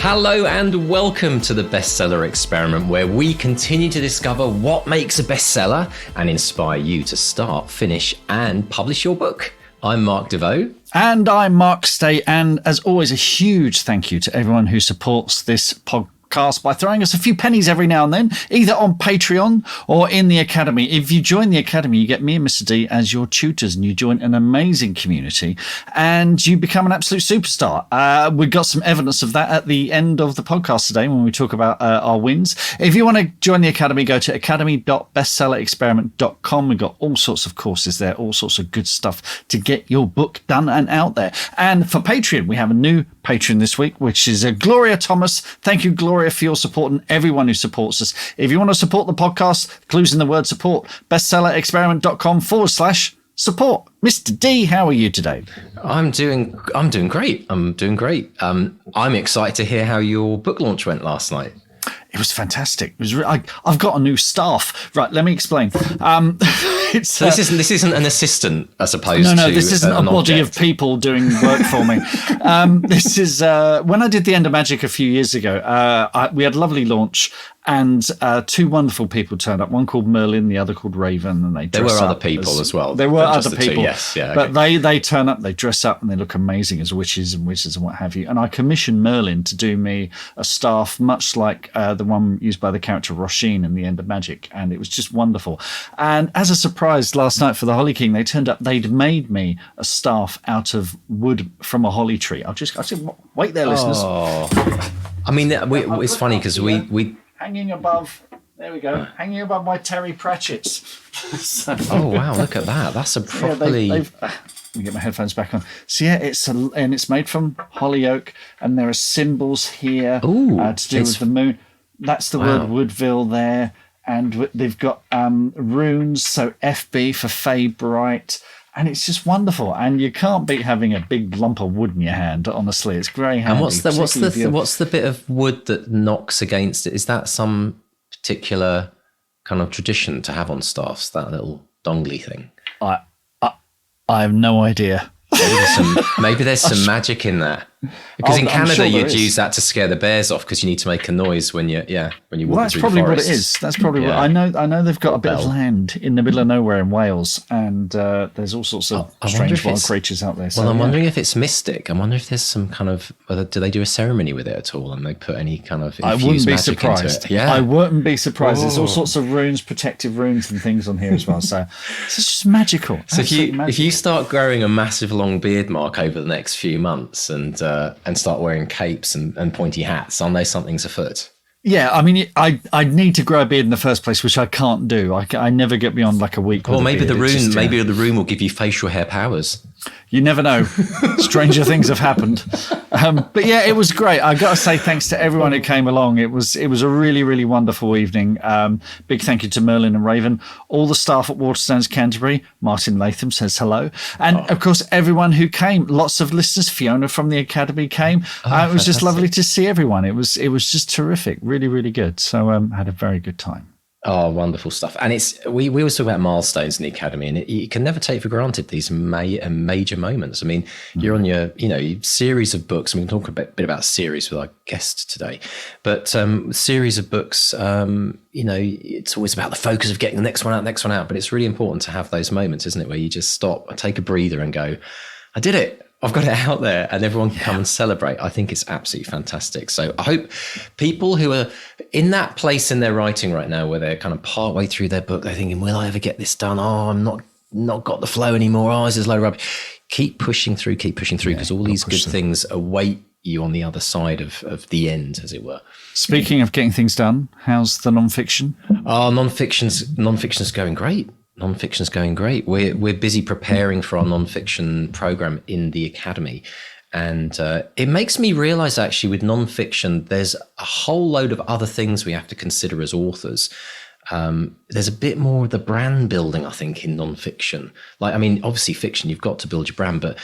Hello and welcome to the Bestseller Experiment, where we continue to discover what makes a bestseller and inspire you to start, finish and publish your book. I'm Mark DeVoe. And I'm Mark Stay. And as always, a huge thank you to everyone who supports this podcast by throwing us a few pennies every now and then, either on Patreon or in the Academy. If you join the Academy, you get me and Mr. D as your tutors, and you join an amazing community and you become an absolute superstar. We've got some evidence of that at the end of the podcast today when we talk about our wins. If you want to join the Academy, go to academy.bestsellerexperiment.com. We've got all sorts of courses there, all sorts of good stuff to get your book done and out there. And for Patreon, we have a new Patreon this week, which is Gloria Thomas. Thank you, Gloria, for your support, and everyone who supports us. If you want to support the podcast, clues in the word support, bestsellerexperiment.com/support. Mr. D, how are you today? I'm doing great. I'm I'm excited to hear how your book launch went last night. It was fantastic. It was. I've got a new staff. Right, let me explain. So this isn't an assistant, as opposed to no. This isn't a body object of people doing work for me. This is when I did the End of Magic a few years ago. We had a lovely launch, and two wonderful people turned up. One called Merlin, the other called Raven, and there were other people as well. There were other people, yes, yeah. But they turn up, they dress up, and they look amazing as witches and wizards and what have you. And I commissioned Merlin to do me a staff much like the one used by the character Roshin in the End of Magic, and it was just wonderful. And as a surprise, last night for the Holly King, they turned up. They'd made me a staff out of wood from a holly tree. I said, wait there, listeners. Oh. I mean, it's funny because we hanging above. There we go. Hanging above my Terry Pratchett's. So, oh wow! Look at that. That's a properly. Yeah, let me get my headphones back on. So yeah, it's made from holly oak, and there are symbols here to do with the moon. That's the word Woodville there, and they've got runes. So FB for Fey Bright. And it's just wonderful, and you can't beat having a big lump of wood in your hand. Honestly, it's very handy. And what's the bit of wood that knocks against it? Is that some particular kind of tradition to have on staffs? That little dongly thing. I have no idea. Maybe there's some magic in that. Because in Canada, you'd use that to scare the bears off, because you need to make a noise when you walk through the forest. That's probably what it is. That's probably what I know. They've got a bit of land in the middle of nowhere in Wales, and there's all sorts of strange wild creatures out there. So, I'm wondering if it's mystic. I wonder if there's some kind of do they do a ceremony with it at all, and they put any kind of infused magic into it? Yeah, I wouldn't be surprised. There's all sorts of runes, protective runes, and things on here as well. So it's just magical. So if you start growing a massive long beard, Mark, over the next few months, and start wearing capes and pointy hats, aren't they something's afoot? Yeah, I mean, I'd need to grow a beard in the first place, which I can't do. I never get beyond like a week. Or maybe the rune will give you facial hair powers. You never know. Stranger things have happened. But yeah, it was great. I got to say thanks to everyone who came along. It was a really, really wonderful evening. Big thank you to Merlin and Raven, all the staff at Waterstones Canterbury. Martin Latham says hello. And of course, everyone who came, lots of listeners. Fiona from the Academy came. It was just lovely to see everyone. It was just terrific. Really, really good. So had a very good time. Oh, wonderful stuff. And we always talk about milestones in the Academy, and you can never take for granted these major moments. I mean, you're on your series of books. We can talk a bit about series with our guest today, but series of books, it's always about the focus of getting the next one out. But it's really important to have those moments, isn't it, where you just stop and take a breather and go, I did it. I've got it out there, and everyone can come and celebrate. I think it's absolutely fantastic. So I hope people who are in that place in their writing right now, where they're kind of part way through their book, they're thinking, will I ever get this done? Oh, I'm not got the flow anymore. Oh, this is low rubbish. Keep pushing through, because all these good things await you on the other side of the end, as it were. Speaking of getting things done, how's the non-fiction? Oh, non-fiction's going great. Non-fiction's going great. We're busy preparing for our non-fiction program in the Academy. And it makes me realize, actually, with non-fiction, there's a whole load of other things we have to consider as authors. There's a bit more of the brand building, I think, in non-fiction. Like, I mean, obviously fiction, you've got to build your brand, but,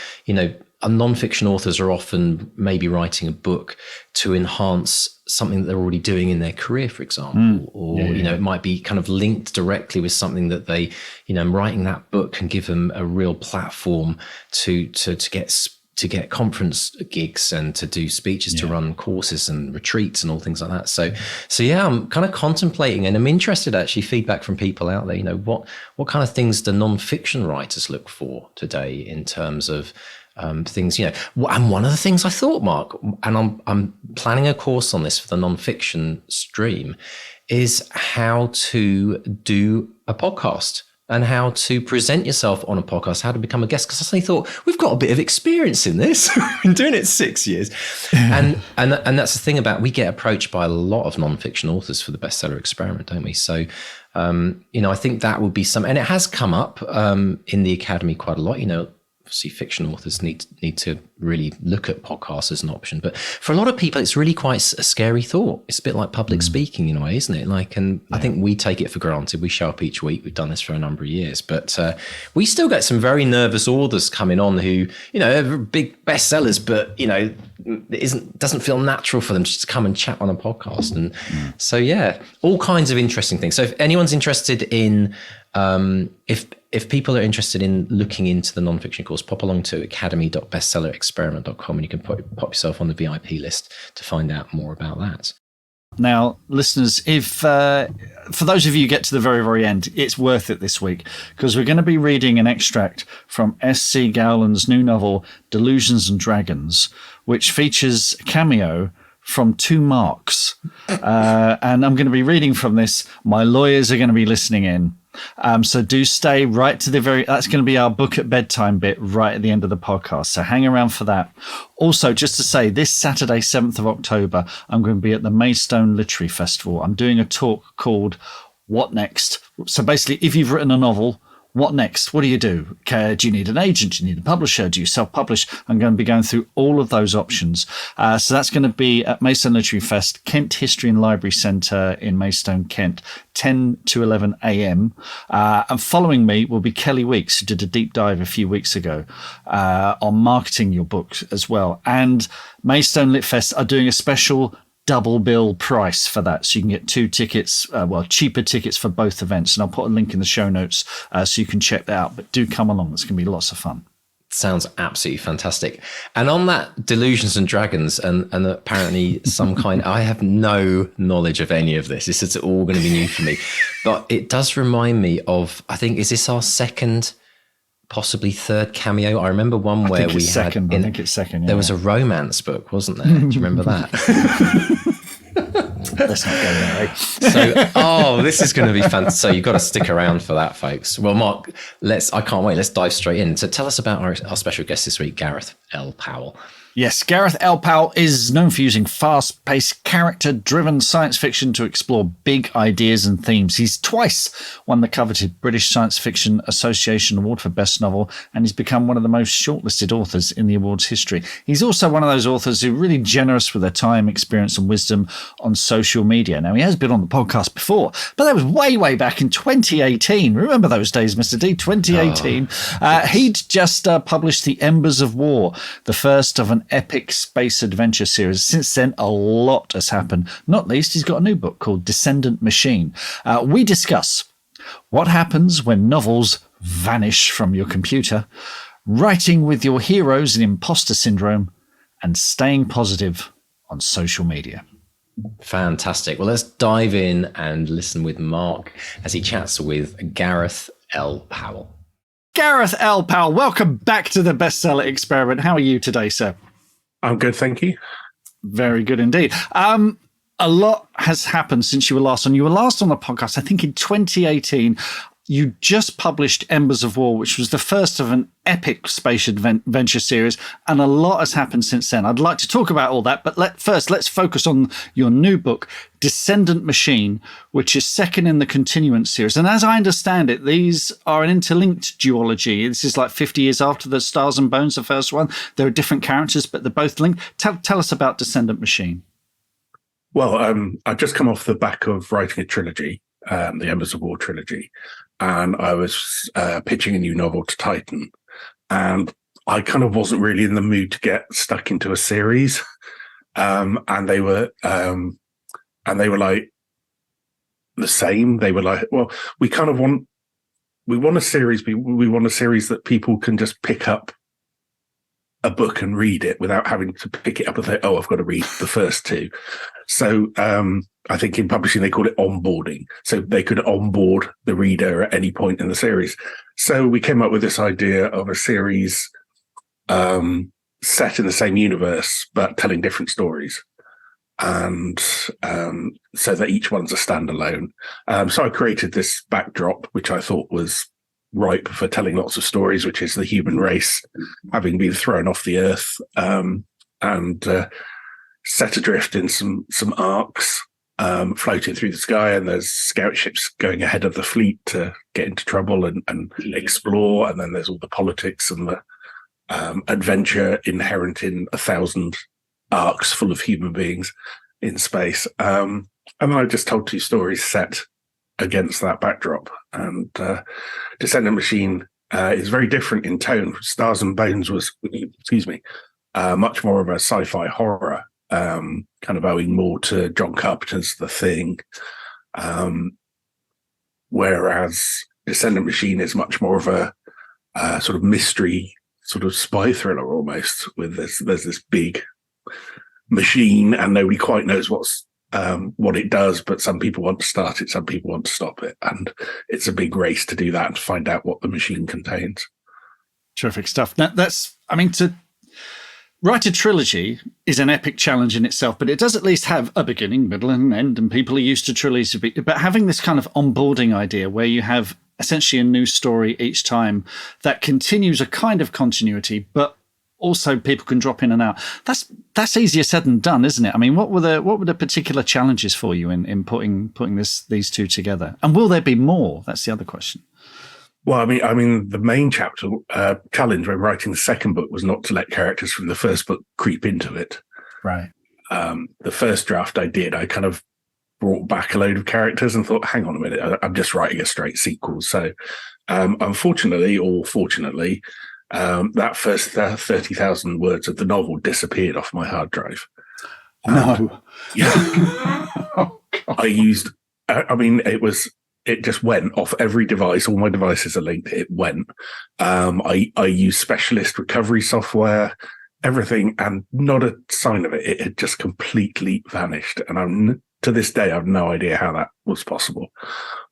non-fiction authors are often maybe writing a book to enhance something that they're already doing in their career, for example, it might be kind of linked directly with something that they, writing that book can give them a real platform to get to get conference gigs and to do speeches, to run courses and retreats and all things like that. So yeah, I'm kind of contemplating, and I'm interested actually feedback from people out there. What kind of things do non-fiction writers look for today in terms of things, and one of the things I thought, Mark, and I'm planning a course on this for the non-fiction stream, is how to do a podcast and how to present yourself on a podcast, how to become a guest. Because I suddenly thought, we've got a bit of experience in this. We've been doing it 6 years. And that's the thing about, we get approached by a lot of non-fiction authors for the bestseller experiment, don't we? So, I think that would be and it has come up in the academy quite a lot. Obviously fiction authors need to really look at podcasts as an option, but for a lot of people it's really quite a scary thought. It's a bit like public speaking in a way, isn't it? I think we take it for granted. We show up each week. We've done this for a number of years, but we still get some very nervous authors coming on who are big bestsellers, but it doesn't feel natural for them just to come and chat on a podcast. And so all kinds of interesting things. So if anyone's interested in if people are interested in looking into the nonfiction course, pop along to academy.bestsellerexperiment.com and you can pop yourself on the VIP list to find out more about that. Now, listeners, if for those of you who get to the very, very end, it's worth it this week, because we're going to be reading an extract from S.C. Gowland's new novel, Delusions and Dragons, which features a cameo from 2 Marks. And I'm going to be reading from this. My lawyers are going to be listening in. So do stay right to that's going to be our book at bedtime bit right at the end of the podcast. So hang around for that. Also, just to say, this Saturday, 7th of October, I'm going to be at the Maidstone Literary Festival. I'm doing a talk called What Next? So basically, if you've written a novel, what next? What do you do? Do you need an agent? Do you need a publisher? Do you self-publish? I'm going to be going through all of those options. So that's going to be at Maidstone Literary Fest, Kent History and Library Centre in Maidstone, Kent, 10 to 11 a.m. And following me will be Kelly Weeks, who did a deep dive a few weeks ago on marketing your book as well. And Maidstone Lit Fest are doing a special double bill price for that, so you can get 2 tickets, cheaper tickets for both events, and I'll put a link in the show notes so you can check that out. But do come along, it's going to be lots of fun. Sounds absolutely fantastic. And on that Delusions and Dragons, and apparently some kind, I have no knowledge of any of this. This is all going to be new for me, but it does remind me of, I think, is this our second, possibly third cameo? I remember one where we had. I think it's second. Yeah. There was a romance book, wasn't there? Do you remember that? Let's not go there. So, this is going to be fun. So you've got to stick around for that, folks. Well, Mark, I can't wait. Let's dive straight in. So tell us about our special guest this week, Gareth L. Powell. Yes, Gareth L. Powell is known for using fast-paced, character-driven science fiction to explore big ideas and themes. He's twice won the coveted British Science Fiction Association Award for Best Novel, and he's become one of the most shortlisted authors in the award's history. He's also one of those authors who are really generous with their time, experience, and wisdom on social media. Now, he has been on the podcast before, but that was way, way back in 2018. Remember those days, Mr. D? 2018. He'd just published The Embers of War, the first of an epic space adventure series. Since then, a lot has happened. Not least, he's got a new book called Descendant Machine. We discuss what happens when novels vanish from your computer, writing with your heroes in imposter syndrome, and staying positive on social media. Fantastic. Well, let's dive in and listen with Mark as he chats with Gareth L. Powell. Gareth L. Powell, welcome back to the Bestseller Experiment. How are you today, sir? I'm good, thank you. Very good indeed. A lot has happened since you were last on. You were last on the podcast, I think, in 2018. You just published Embers of War, which was the first of an epic space adventure series, and a lot has happened since then. I'd like to talk about all that, but let's focus on your new book, Descendant Machine, which is second in the Continuance series. And as I understand it, these are an interlinked duology. This is like 50 years after the Stars and Bones, the first one. There are different characters, but they're both linked. Tell us about Descendant Machine. Well, I've just come off the back of writing a trilogy, the Embers of War trilogy, and I was pitching a new novel to Titan, and I kind of wasn't really in the mood to get stuck into a series, and they were like the same. They were like, well, we want a series, we want a series that people can just pick up a book and read it without having to pick it up and say, oh, I've got to read the first two. So I think in publishing, they call it onboarding. So they could onboard the reader at any point in the series. So we came up with this idea of a series set in the same universe, but telling different stories. And so that each one's a standalone. So I created this backdrop, which I thought was ripe for telling lots of stories, which is the human race having been thrown off the earth and set adrift in some arcs, floating through the sky, and there's scout ships going ahead of the fleet to get into trouble and explore, and then there's all the politics and the adventure inherent in 1,000 arcs full of human beings in space. And then I just told two stories set against that backdrop. And Descendant Machine is very different in tone. Stars and Bones was, much more of a sci-fi horror, kind of owing more to John Carpenter's The Thing. Whereas Descendant Machine is much more of a sort of mystery, sort of spy thriller almost, with there's this big machine and nobody quite knows what it does, but some people want to start it, some people want to stop it, and it's a big race to do that and to find out what the machine contains. Terrific stuff. Now, to write a trilogy is an epic challenge in itself, but it does at least have a beginning, middle, and end, and people are used to trilogies. But having this kind of onboarding idea where you have essentially a new story each time that continues a kind of continuity, but also people can drop in and out. That's easier said than done, isn't it? I mean, what were the particular challenges for you in putting these two together? And will there be more? That's the other question. Well, I mean, the main challenge when writing the second book was not to let characters from the first book creep into it. Right. The first draft I kind of brought back a load of characters and thought, hang on a minute, I'm just writing a straight sequel. So, unfortunately or fortunately, that first 30,000 words of the novel disappeared off my hard drive. No. Yeah. Oh, it just went off every device. All my devices are linked. It went. I used specialist recovery software, everything, and not a sign of it. It had just completely vanished. And to this day, I have no idea how that was possible.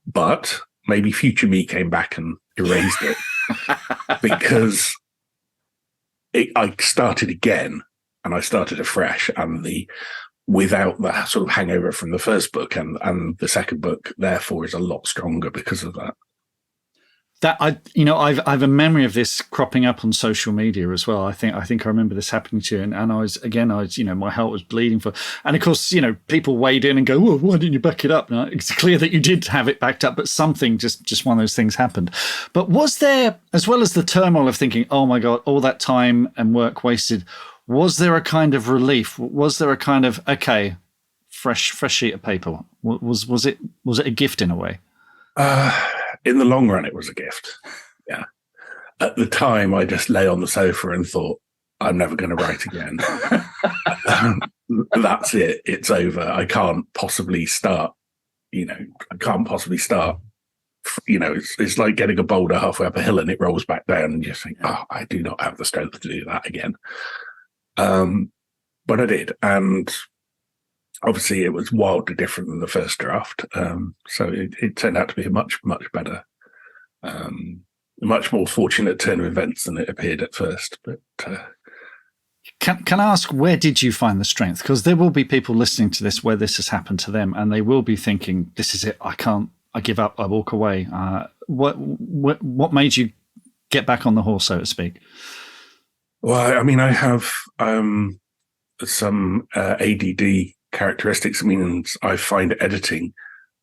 But maybe future me came back and erased it. Because I started again and I started afresh, and without the sort of hangover from the first book, and the second book therefore is a lot stronger because of that. That I've a memory of this cropping up on social media as well. I think I remember this happening to you, and I was my heart was bleeding for, and of course people weighed in and go, well, why didn't you back it up? Now, it's clear that you did have it backed up, but something just one of those things happened. But was there, as well as the turmoil of thinking, oh my God, all that time and work wasted, was there a kind of relief? Was there a kind of fresh sheet of paper? Was it a gift in a way? In the long run, it was a gift. Yeah. At the time, I just lay on the sofa and thought, I'm never going to write again. That's it. It's over. I can't possibly start. It's like getting a boulder halfway up a hill and it rolls back down, and you think, I do not have the strength to do that again. But I did. And obviously, it was wildly different than the first draft. So it turned out to be a much, much better, much more fortunate turn of events than it appeared at first. But can I ask, where did you find the strength? Because there will be people listening to this where this has happened to them, and they will be thinking, "This is it. I give up. I walk away." What made you get back on the horse, so to speak? Well, I mean, I have some ADD characteristics. I mean, I find editing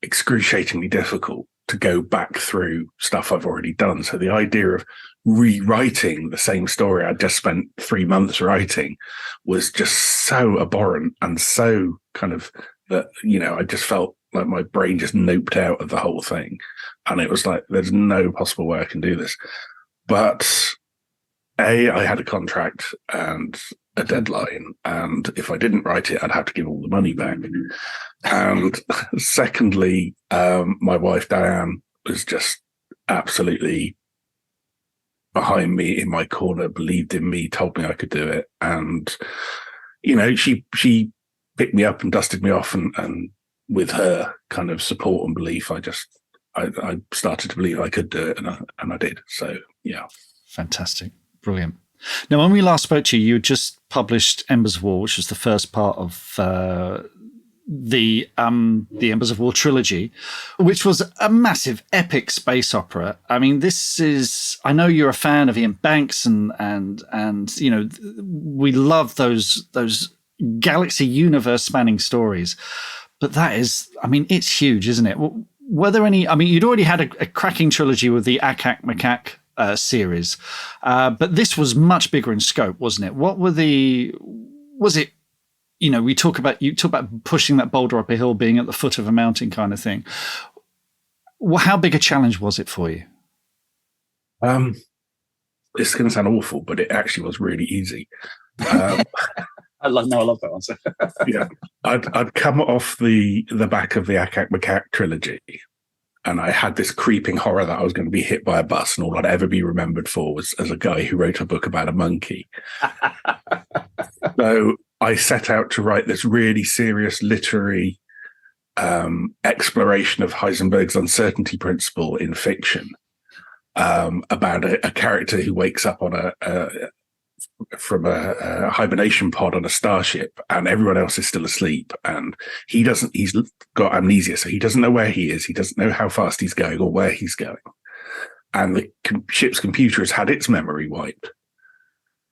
excruciatingly difficult to go back through stuff I've already done. So the idea of rewriting the same story I'd just spent 3 months writing was just so abhorrent, and so kind of that, I just felt like my brain just noped out of the whole thing. And it was like, there's no possible way I can do this. But I had a contract and a deadline, and if I didn't write it, I'd have to give all the money back. And secondly, my wife Diane was just absolutely behind me in my corner, believed in me, told me I could do it. And, she picked me up and dusted me off, and with her kind of support and belief, I started to believe I could do it, and I did. So, yeah. Fantastic. Brilliant. Now, when we last spoke to you, you had just published Embers of War, which was the first part of the Embers of War trilogy, which was a massive, epic space opera. I mean, I know you're a fan of Ian Banks, and we love those galaxy universe spanning stories. But that is, I mean, it's huge, isn't it? Were there any? I mean, you'd already had a cracking trilogy with the Akak Makak series, but this was much bigger in scope, wasn't it? Was it? You talk about pushing that boulder up a hill, being at the foot of a mountain, kind of thing. Well, how big a challenge was it for you? It's going to sound awful, but it actually was really easy. I love that answer. Yeah, I'd come off the back of the Akak Makak trilogy, and I had this creeping horror that I was going to be hit by a bus, and all I'd ever be remembered for was as a guy who wrote a book about a monkey. So I set out to write this really serious literary exploration of Heisenberg's uncertainty principle in fiction, about a character who wakes up on from a hibernation pod on a starship, and everyone else is still asleep, and he's got amnesia, so he doesn't know where he is. He doesn't know how fast he's going or where he's going. And the ship's computer has had its memory wiped.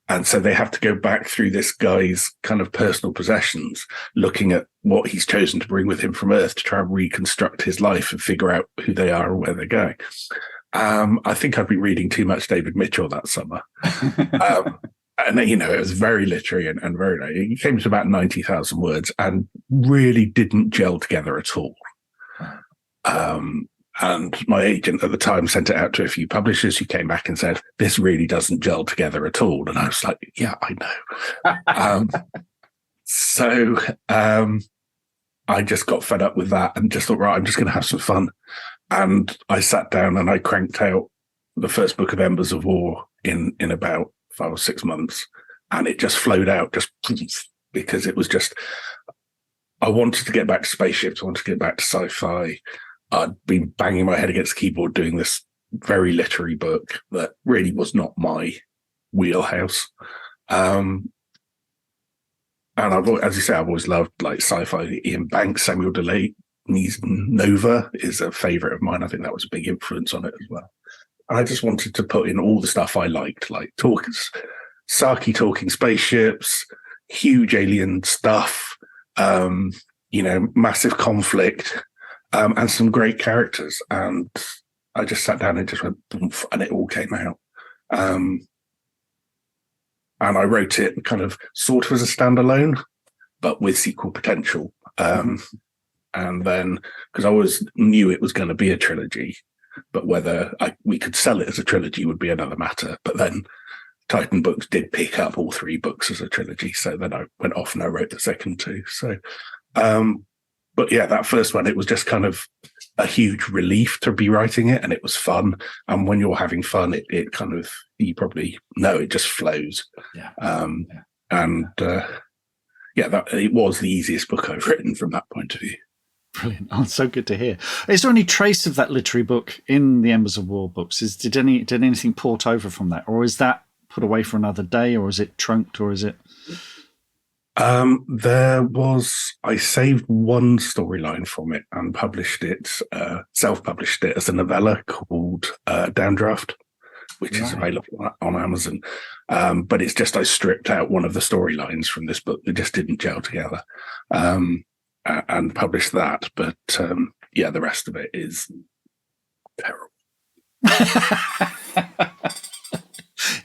And so they have to go back through this guy's kind of personal possessions, looking at what he's chosen to bring with him from Earth to try and reconstruct his life and figure out who they are and where they're going. I think I'd been reading too much David Mitchell that summer. And, it was very literary and very, it came to about 90,000 words and really didn't gel together at all. And my agent at the time sent it out to a few publishers who came back and said, this really doesn't gel together at all. And I was like, yeah, I know. So I just got fed up with that and just thought, right, I'm just going to have some fun. And I sat down and I cranked out the first book of Embers of War in about 5 or 6 months. And it just flowed out because it was just, I wanted to get back to spaceships. I wanted to get back to sci-fi. I'd been banging my head against the keyboard doing this very literary book that really was not my wheelhouse. And as you say, I've always loved like sci-fi. Ian Banks, Samuel Delaney's Nova is a favorite of mine. I think that was a big influence on it as well. And I just wanted to put in all the stuff I liked, like Saki talking spaceships, huge alien stuff, massive conflict, and some great characters. And I just sat down and just went, boomf, and it all came out. And I wrote it kind of sort of as a standalone, but with sequel potential. And then, because I always knew it was going to be a trilogy, but whether we could sell it as a trilogy would be another matter. But then Titan Books did pick up all 3 books as a trilogy. So then I went off and I wrote the second 2. So, but yeah, that first one, it was just kind of a huge relief to be writing it, and it was fun. And when you're having fun, it kind of, you probably know, it just flows. Yeah. It was the easiest book I've written from that point of view. Brilliant. Oh, it's so good to hear. Is there any trace of that literary book in the Embers of War books? Did anything port over from that, or is that put away for another day, or is it trunked, or is it? I saved one storyline from it and published it, self-published it as a novella called Downdraft, which is available on Amazon. But it's just, I stripped out one of the storylines from this book that just didn't gel together, and published that. But the rest of it is terrible.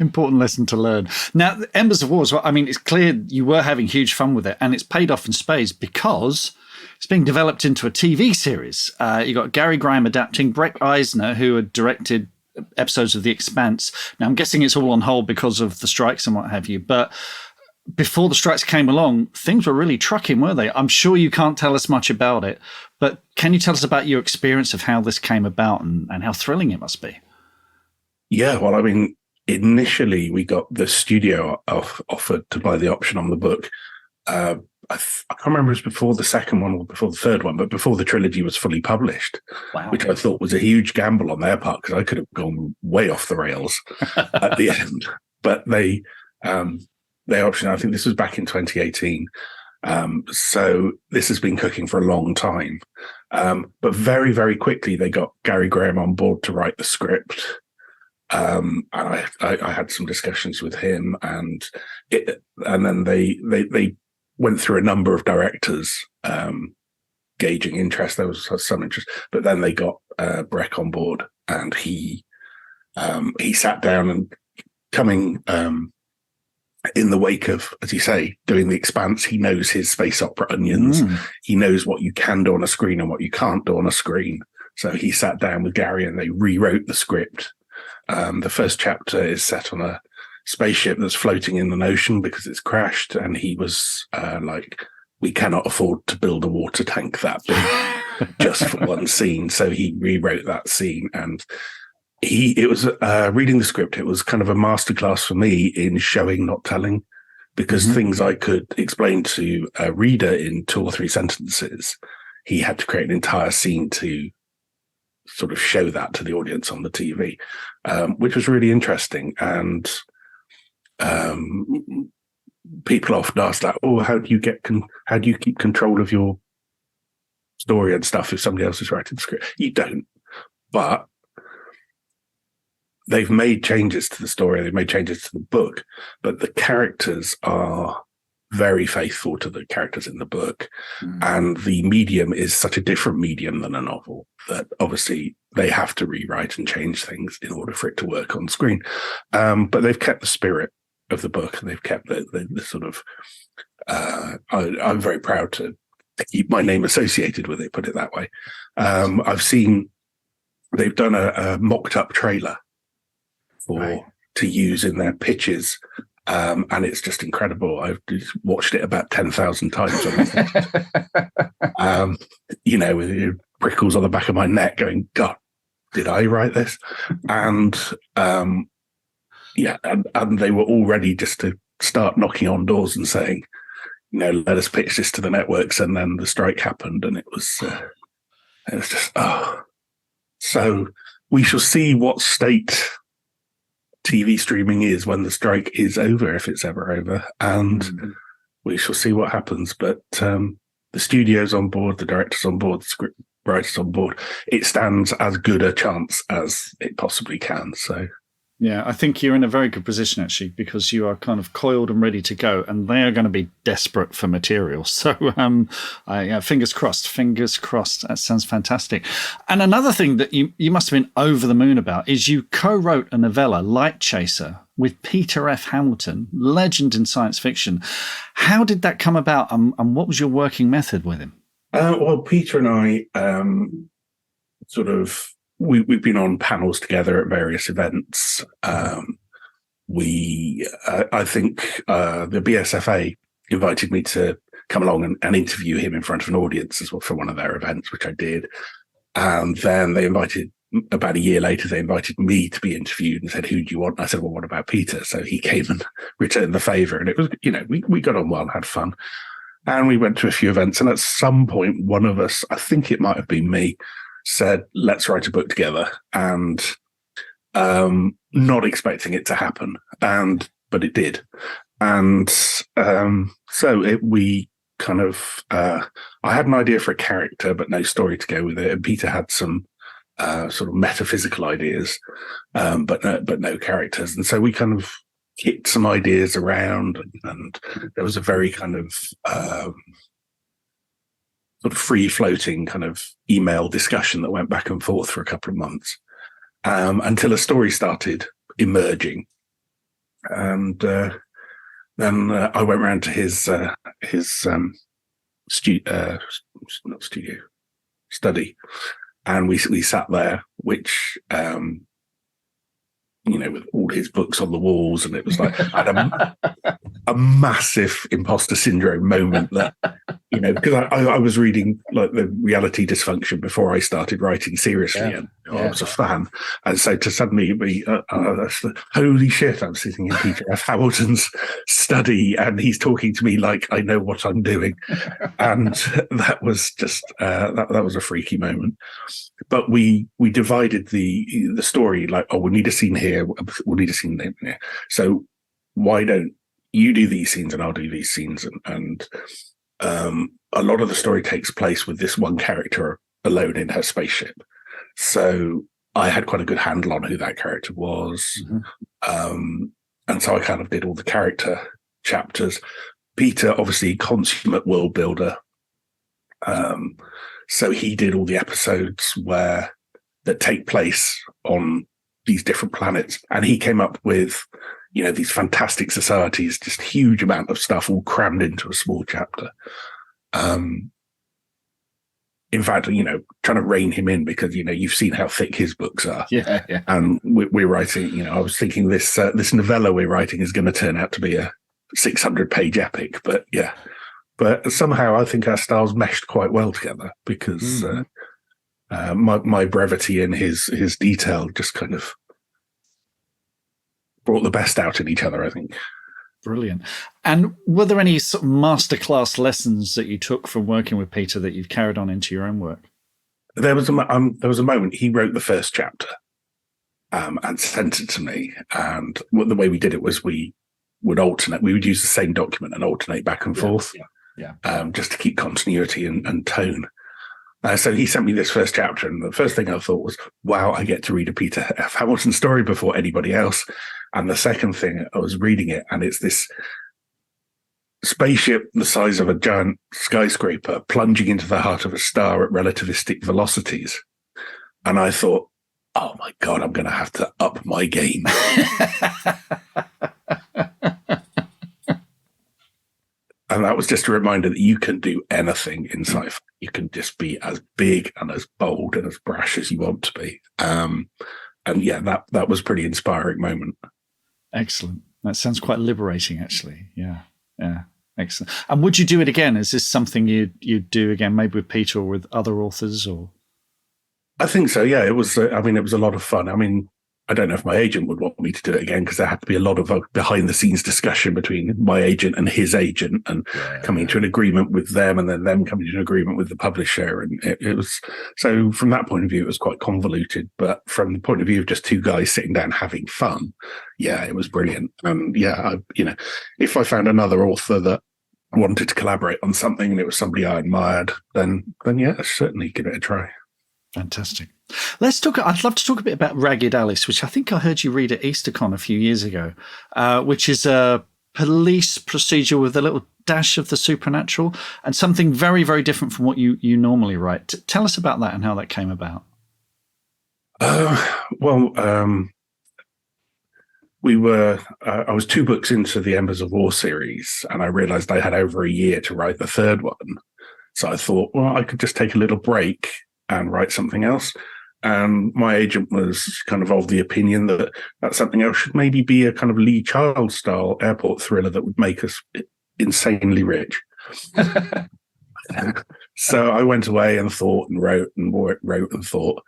Important lesson to learn. Now, Embers of War, I mean, it's clear you were having huge fun with it, and it's paid off in spades because it's being developed into a TV series. You got Gary Graham adapting, Brett Eisner, who had directed episodes of The Expanse. Now, I'm guessing it's all on hold because of the strikes and what have you, but before the strikes came along, things were really trucking, weren't they? I'm sure you can't tell us much about it, but can you tell us about your experience of how this came about and how thrilling it must be? Yeah, well, I mean, initially we got the studio offered to buy the option on the book. I can't remember if it was before the second one or before the third one, but before the trilogy was fully published, Wow. which I thought was a huge gamble on their part because I could have gone way off the rails at the end. But they optioned. I think this was back in 2018. So this has been cooking for a long time. But very, very quickly they got Gary Graham on board to write the script. And I had some discussions with him, and then they went through a number of directors, gauging interest. There was some interest, but then they got Breck on board, and he sat down and coming in the wake of, as you say, doing The Expanse. He knows his space opera onions. He knows what you can do on a screen and what you can't do on a screen. So he sat down with Gary and they rewrote the script. The first chapter is set on a spaceship that's floating in an ocean because it's crashed, and he was like, we cannot afford to build a water tank that big just for one scene. So he rewrote that scene, and it was reading the script, it was kind of a masterclass for me in showing, not telling, because things I could explain to a reader in 2 or 3 sentences, he had to create an entire scene to sort of show that to the audience on the TV, which was really interesting. And people often ask that, how do you keep control of your story and stuff if somebody else is writing the script? You don't. But they've made changes to the story, they've made changes to the book, but the characters are very faithful to the characters in the book. And the medium is such a different medium than a novel that obviously they have to rewrite and change things in order for it to work on screen. But they've kept the spirit of the book, and they've kept the sort of, I'm very proud to keep my name associated with it, put it that way. I've seen they've done a mocked up trailer to use in their pitches. And it's just incredible. I've just watched it about 10,000 times. With prickles on the back of my neck going, God, did I write this? And and they were all ready just to start knocking on doors and saying, let us pitch this to the networks. And then the strike happened, and it was just, So we shall see what state TV streaming is when the strike is over, if it's ever over, and we shall see what happens. But the studio's on board, the director's on board, the script writer's on board. It stands as good a chance as it possibly can. So, yeah, I think you're in a very good position, actually, because you are kind of coiled and ready to go, and they are going to be desperate for material. So, fingers crossed. That sounds fantastic. And another thing that you must have been over the moon about is you co-wrote a novella, Light Chaser, with Peter F. Hamilton, legend in science fiction. How did that come about, and what was your working method with him? Well, Peter and I we've been on panels together at various events. I think the BSFA invited me to come along and interview him in front of an audience as well for one of their events, which I did. And then about a year later, they invited me to be interviewed and said, who do you want? And I said, well, what about Peter? So he came and returned the favor. And it was, we got on well and had fun. And we went to a few events. And at some point, one of us, I think it might have been me, said, let's write a book together, and not expecting it to happen. But it did. And we kind of, I had an idea for a character, but no story to go with it. And Peter had some sort of metaphysical ideas, but no characters. And so we kind of kicked some ideas around, and there was a very kind of sort of free-floating kind of email discussion that went back and forth for a couple of months, until a story started emerging. And then I went round to his study, and we sat there, which with all his books on the walls, and it was like I had a massive imposter syndrome moment that, because I was reading like the Reality Dysfunction before I started writing seriously, and I was a fan. And so to suddenly be, holy shit, I'm sitting in Peter F. Hamilton's study and he's talking to me like I know what I'm doing. And that was just, that was a freaky moment. But we divided the story like, oh, we need a scene here, we'll need a scene there. So why don't you do these scenes and I'll do these scenes? And a lot of the story takes place with this one character alone in her spaceship. So I had quite a good handle on who that character was. Mm-hmm. And so I kind of did all the character chapters. Peter, obviously, consummate world builder. So he did all the episodes that take place on these different planets. And he came up with, these fantastic societies, just huge amount of stuff all crammed into a small chapter. In fact, trying to rein him in because, you've seen how thick his books are. Yeah. And we're writing, I was thinking this novella we're writing is going to turn out to be a 600-page epic. But yeah, but somehow I think our styles meshed quite well together because my brevity and his detail just kind of brought the best out in each other, I think. Brilliant. And were there any sort of masterclass lessons that you took from working with Peter that you've carried on into your own work? There was a moment he wrote the first chapter and sent it to me. And the way we did it was we would alternate. We would use the same document and alternate back and forth, just to keep continuity and tone. So he sent me this first chapter, and the first thing I thought was, wow, I get to read a Peter F. Hamilton story before anybody else. And the second thing, I was reading it, and it's this spaceship the size of a giant skyscraper plunging into the heart of a star at relativistic velocities. And I thought, oh my God, I'm going to have to up my game. And that was just a reminder that you can do anything in sci-fi. You can just be as big and as bold and as brash as you want to be. And yeah, that was a pretty inspiring moment. Excellent. That sounds quite liberating, actually. Yeah. Excellent. And would you do it again? Is this something you'd do again, maybe with Peter or with other authors? Or I think so. Yeah, it was. It was a lot of fun. I don't know if my agent would want me to do it again because there had to be a lot of behind the scenes discussion between my agent and his agent and coming to an agreement with them and then them coming to an agreement with the publisher. And it was, so from that point of view, it was quite convoluted, but from the point of view of just two guys sitting down having fun, yeah, it was brilliant. And if I found another author that wanted to collaborate on something and it was somebody I admired, then yeah, certainly give it a try. Fantastic. I'd love to talk a bit about Ragged Alice, which I think I heard you read at EasterCon a few years ago, which is a police procedure with a little dash of the supernatural and something very, very different from what you normally write. Tell us about that and how that came about. I was 2 books into the Embers of War series and I realized I had over a year to write the third one. So I thought, well, I could just take a little break and write something else. And my agent was kind of the opinion that something else should maybe be a kind of Lee Child style airport thriller that would make us insanely rich. So I went away and thought and wrote and thought.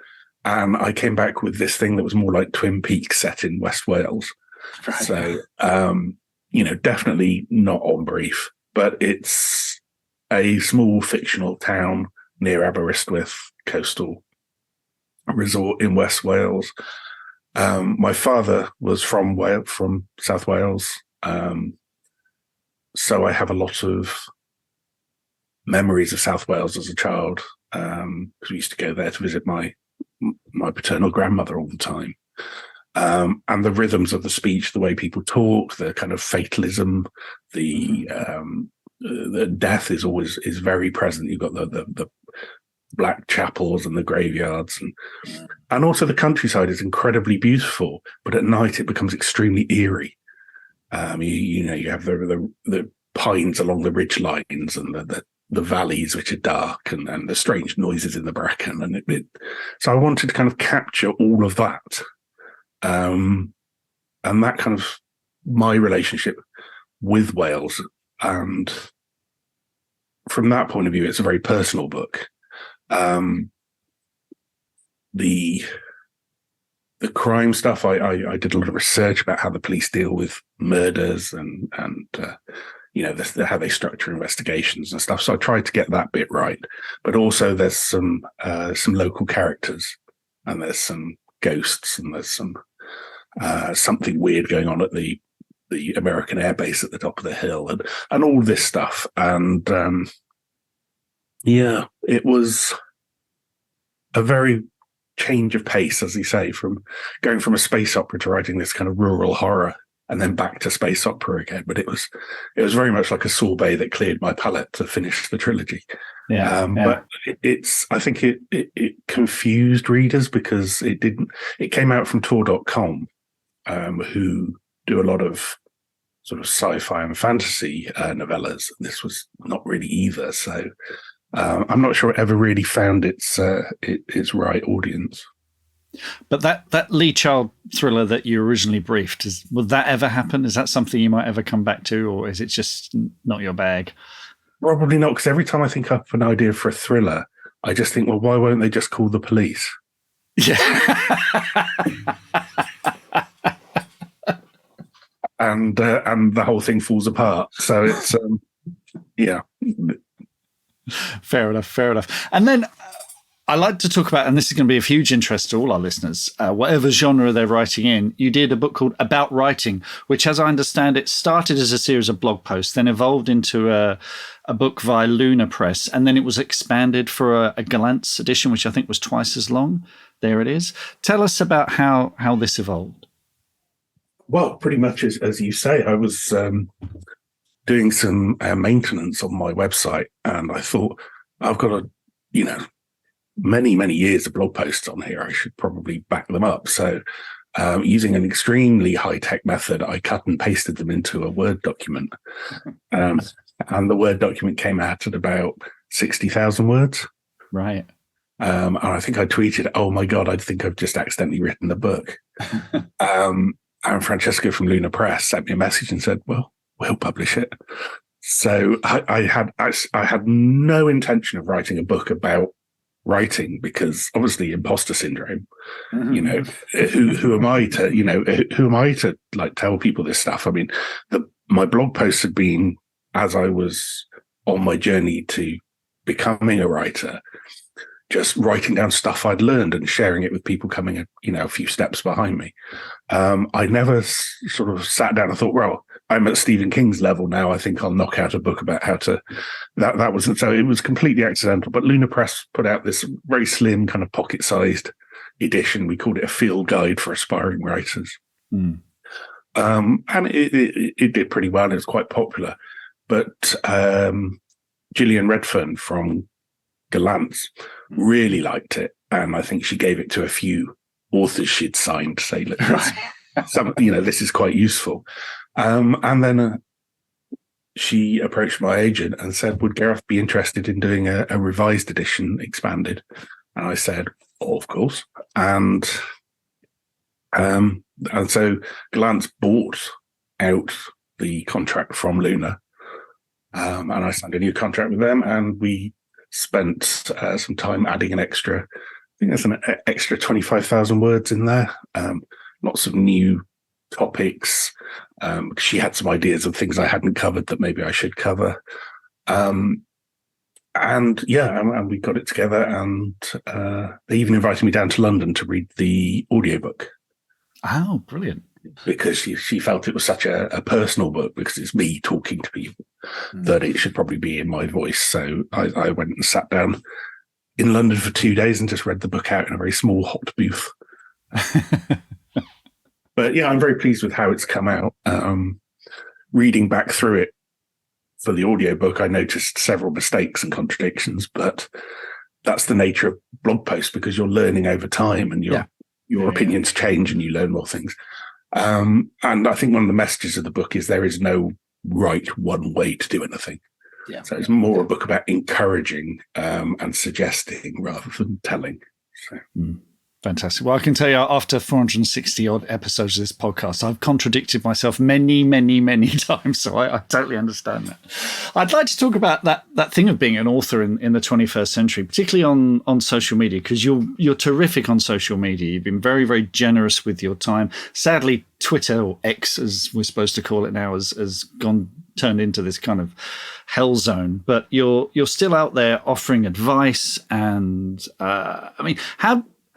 And I came back with this thing that was more like Twin Peaks set in West Wales. Right. So, definitely not on brief, but it's a small fictional town near Aberystwyth coastal resort in West Wales. My father was from South Wales. So I have a lot of memories of South Wales as a child. Because we used to go there to visit my paternal grandmother all the time. And the rhythms of the speech, the way people talk, the kind of fatalism, the death is very present. You've got the black chapels and the graveyards, and also the countryside is incredibly beautiful, but at night it becomes extremely eerie. You have the pines along the ridge lines and the valleys which are dark and the strange noises in the bracken, and so I wanted to kind of capture all of that, and that kind of my relationship with Wales. And from that point of view, it's a very personal book. the crime stuff, I did a lot of research about how the police deal with murders and how they structure investigations and stuff. So I tried to get that bit right. But also there's some local characters, and there's some ghosts, and there's some something weird going on at the American Air Base at the top of the hill, and all this stuff. And it was a very change of pace, as you say, from going from a space opera to writing this kind of rural horror, and then back to space opera again. But it was very much like a sorbet that cleared my palate to finish the trilogy. But I think it confused readers because it came out from Tor.com, who do a lot of sort of sci-fi and fantasy novellas. This was not really either. So I'm not sure it ever really found its right audience. But that Lee Child thriller that you originally briefed, would that ever happen? Is that something you might ever come back to, or is it just not your bag? Probably not, because every time I think up an idea for a thriller, I just think, well, why won't they just call the police? Yeah. and the whole thing falls apart. So it's Fair enough. And then I like to talk about, and this is going to be of huge interest to all our listeners, whatever genre they're writing in, you did a book called About Writing, which, as I understand it, started as a series of blog posts, then evolved into a book via Luna Press, and then it was expanded for a Galant's edition, which I think was twice as long. There it is. Tell us about how this evolved. Well, pretty much as you say, I was doing some maintenance on my website, and I thought, I've got many, many years of blog posts on here. I should probably back them up. So using an extremely high-tech method, I cut and pasted them into a Word document. And the Word document came out at about 60,000 words. Right. And I think I tweeted, oh my God, I think I've just accidentally written the book. And Francesca from Luna Press sent me a message and said, well, we'll publish it. So I had no intention of writing a book about writing, because obviously imposter syndrome, who am I to like tell people this stuff? I mean, my blog posts had been, as I was on my journey to becoming a writer, just writing down stuff I'd learned and sharing it with people coming a few steps behind me. I never sort of sat down and thought, well, I'm at Stephen King's level now, I think I'll knock out a book about how to, that wasn't, so it was completely accidental. But Luna Press put out this very slim kind of pocket-sized edition. We called it a field guide for aspiring writers. And it did pretty well. It was quite popular. But Gillian Redfern from Galant's really liked it. And I think she gave it to a few authors she'd signed to say, look, this is quite useful. And then she approached my agent and said, would Gareth be interested in doing a revised edition, expanded? And I said, oh, of course. And so Galant's bought out the contract from Luna. And I signed a new contract with them, and we spent some time adding an extra, I think there's an extra 25,000 words in there. Lots of new topics. She had some ideas of things I hadn't covered that maybe I should cover. And we got it together, and they even invited me down to London to read the audiobook. Oh, brilliant. Because she felt it was such a personal book, because it's me talking to people, that it should probably be in my voice. So I went and sat down in London for 2 days and just read the book out in a very small hot booth. But yeah, I'm very pleased with how it's come out. Reading back through it for the audiobook, I noticed several mistakes and contradictions, but that's the nature of blog posts, because you're learning over time, and your opinions change and you learn more things. And I think one of the messages of the book is there is no right one way to do anything. Yeah. So it's more a book about encouraging and suggesting rather than telling. So. Fantastic. Well, I can tell you, after 460 odd episodes of this podcast, I've contradicted myself many, many, many times. So I totally understand that. I'd like to talk about that thing of being an author in the 21st century, particularly on social media, because you're terrific on social media. You've been very, very generous with your time. Sadly, Twitter, or X, as we're supposed to call it now, has turned into this kind of hell zone. But you're still out there offering advice. And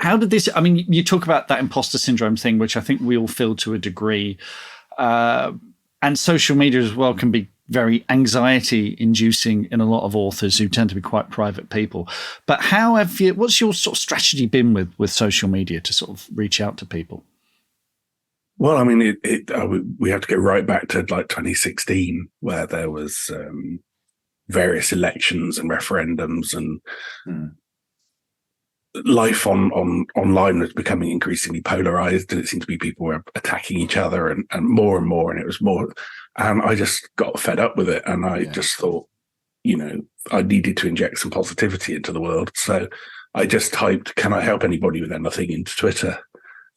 how did this, you talk about that imposter syndrome thing, which I think we all feel to a degree. And social media as well can be very anxiety inducing in a lot of authors who tend to be quite private people. But what's your sort of strategy been with social media to sort of reach out to people? Well, we have to go right back to like 2016, where there was various elections and referendums, and life online was becoming increasingly polarized, and it seemed to be people were attacking each other and more, and it was more. And I just got fed up with it, and I just thought, I needed to inject some positivity into the world. So I just typed, "Can I help anybody with anything?" into Twitter.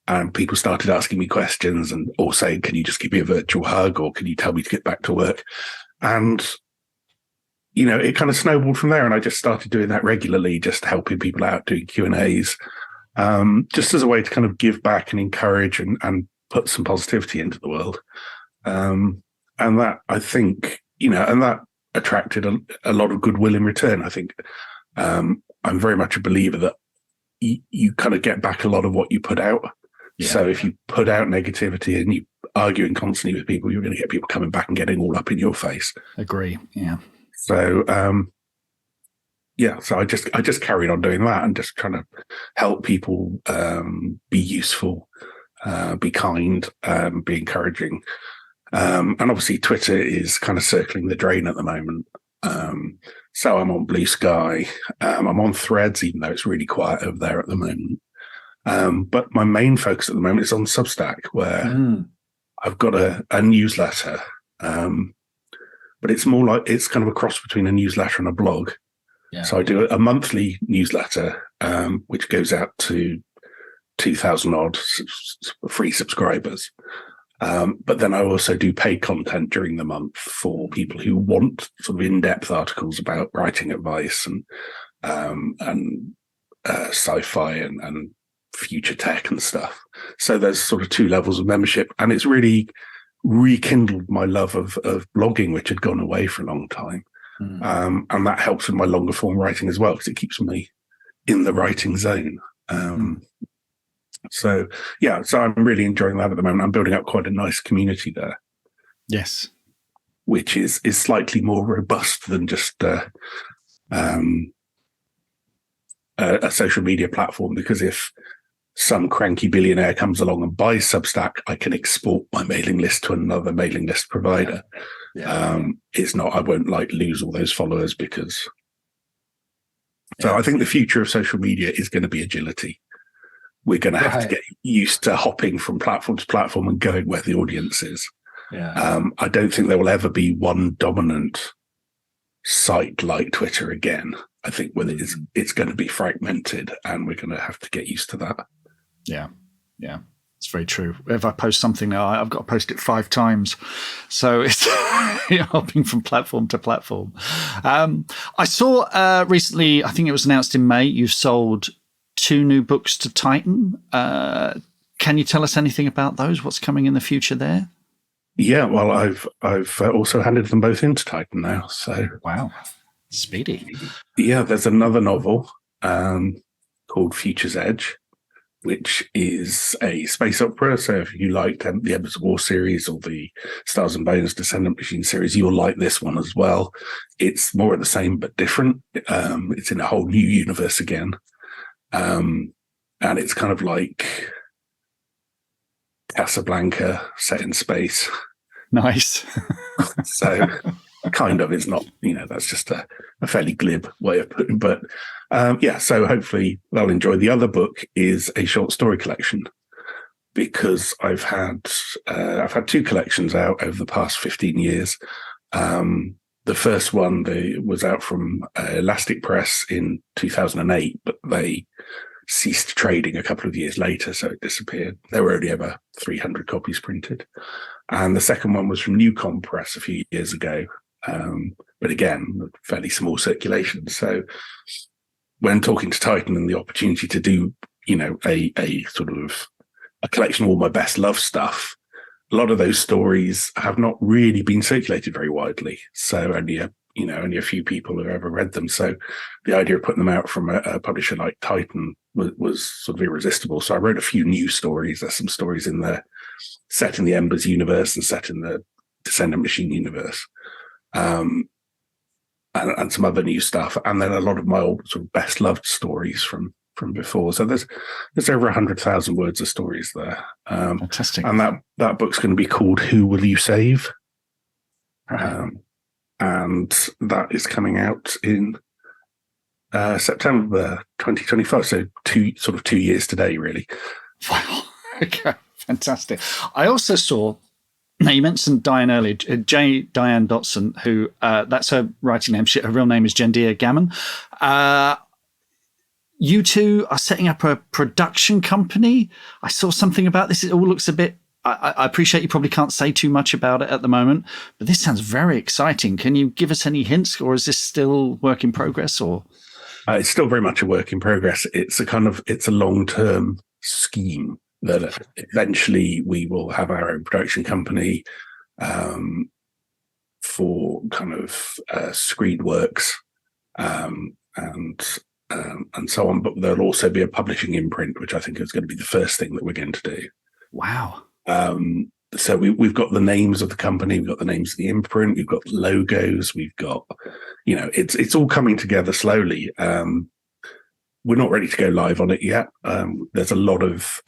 And people started asking me questions or saying, "Can you just give me a virtual hug, or can you tell me to get back to work?" And, it kind of snowballed from there. And I just started doing that regularly, just helping people out, doing Q&As, just as a way to kind of give back and encourage and put some positivity into the world. And that, I think, and that attracted a lot of goodwill in return. I think I'm very much a believer that you kind of get back a lot of what you put out. Yeah. So if you put out negativity and you arguing constantly with people, you're going to get people coming back and getting all up in your face. Agree. Yeah. So, so I just carried on doing that and just trying to help people be useful, be kind, be encouraging. And obviously Twitter is kind of circling the drain at the moment. So I'm on Blue Sky. I'm on Threads, even though it's really quiet over there at the moment. But my main focus at the moment is on Substack, where I've got a newsletter. But it's more like, it's kind of a cross between a newsletter and a blog. Yeah. So I do a monthly newsletter, which goes out to 2,000 odd free subscribers. But then I also do paid content during the month for people who want sort of in-depth articles about writing advice and sci-fi and future tech and stuff. So there's sort of two levels of membership, and it's really rekindled my love of blogging, which had gone away for a long time. And that helps with my longer form writing as well, because it keeps me in the writing zone. So I'm really enjoying that at the moment. I'm building up quite a nice community there. Yes. Which is slightly more robust than just a social media platform, because if some cranky billionaire comes along and buys Substack, I can export my mailing list to another mailing list provider. It's not, I won't lose all those followers because. So I think the future of social media is going to be agility. We're going to have to get used to hopping from platform to platform and going where the audience is. I don't think there will ever be one dominant site like Twitter again. I think it's going to be fragmented, and we're going to have to get used to that. Yeah. It's very true. If I post something now, I've got to post it 5 times. So it's hopping from platform to platform. I saw recently, I think it was announced in May, you've sold 2 new books to Titan. Can you tell us anything about those? What's coming in the future there? Yeah, well, I've also handed them both into Titan now. So wow, speedy. Yeah, there's another novel called Future's Edge, which is a space opera. So if you liked the Embers of War series or the Stars and Bones Descendant Machine series, you'll like this one as well. It's more of the same but different. It's in a whole new universe again. And it's kind of like Casablanca set in space. Nice. So kind of, it's not, that's just a fairly glib way of putting, but so hopefully they'll enjoy. The other book is a short story collection, because I've had 2 collections out over the past 15 years. The first one was out from Elastic Press in 2008, but they ceased trading a couple of years later, so it disappeared. There were only ever 300 copies printed. And the second one was from New Press a few years ago, but again, fairly small circulation. So when talking to Titan and the opportunity to do, a sort of a collection of all my best love stuff, a lot of those stories have not really been circulated very widely. So only a few people have ever read them. So the idea of putting them out from a publisher like Titan was sort of irresistible. So I wrote a few new stories. There's some stories in there set in the Embers universe and set in the Descendant Machine universe, and some other new stuff. And then a lot of my old sort of best loved stories from before. So there's over 100,000 words of stories there. Fantastic. And that book's going to be called Who Will You Save? Right. And that is coming out in September 2025. So 2 years today, really. Wow. Okay. Fantastic. I also saw, now you mentioned Diane earlier, Diane Dotson, who that's her writing name. Her real name is Jendia Gammon. You two are setting up a production company. I saw something about this. It all looks a bit, I appreciate you probably can't say too much about it at the moment, but this sounds very exciting. Can you give us any hints, or is this still work in progress? Or it's still very much a work in progress. It's a long-term scheme that eventually we will have our own production company for kind of screen works and so on. But there'll also be a publishing imprint, which I think is going to be the first thing that we're going to do. wow. So we've got the names of the company, we've got the names of the imprint, we've got logos, we've got, it's all coming together slowly. We're not ready to go live on it yet. There's a lot of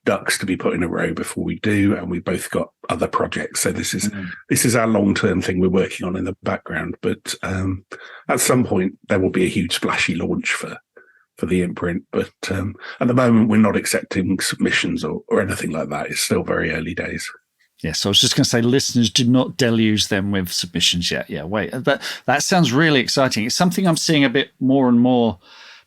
ducks to be put in a row before we do, and we've both got other projects. So this is our long-term thing we're working on in the background. But at some point, there will be a huge splashy launch for the imprint. But at the moment, we're not accepting submissions or anything like that. It's still very early days. Yes, I was just going to say, listeners, do not deluge them with submissions yet. Yeah, wait. But that sounds really exciting. It's something I'm seeing a bit more and more,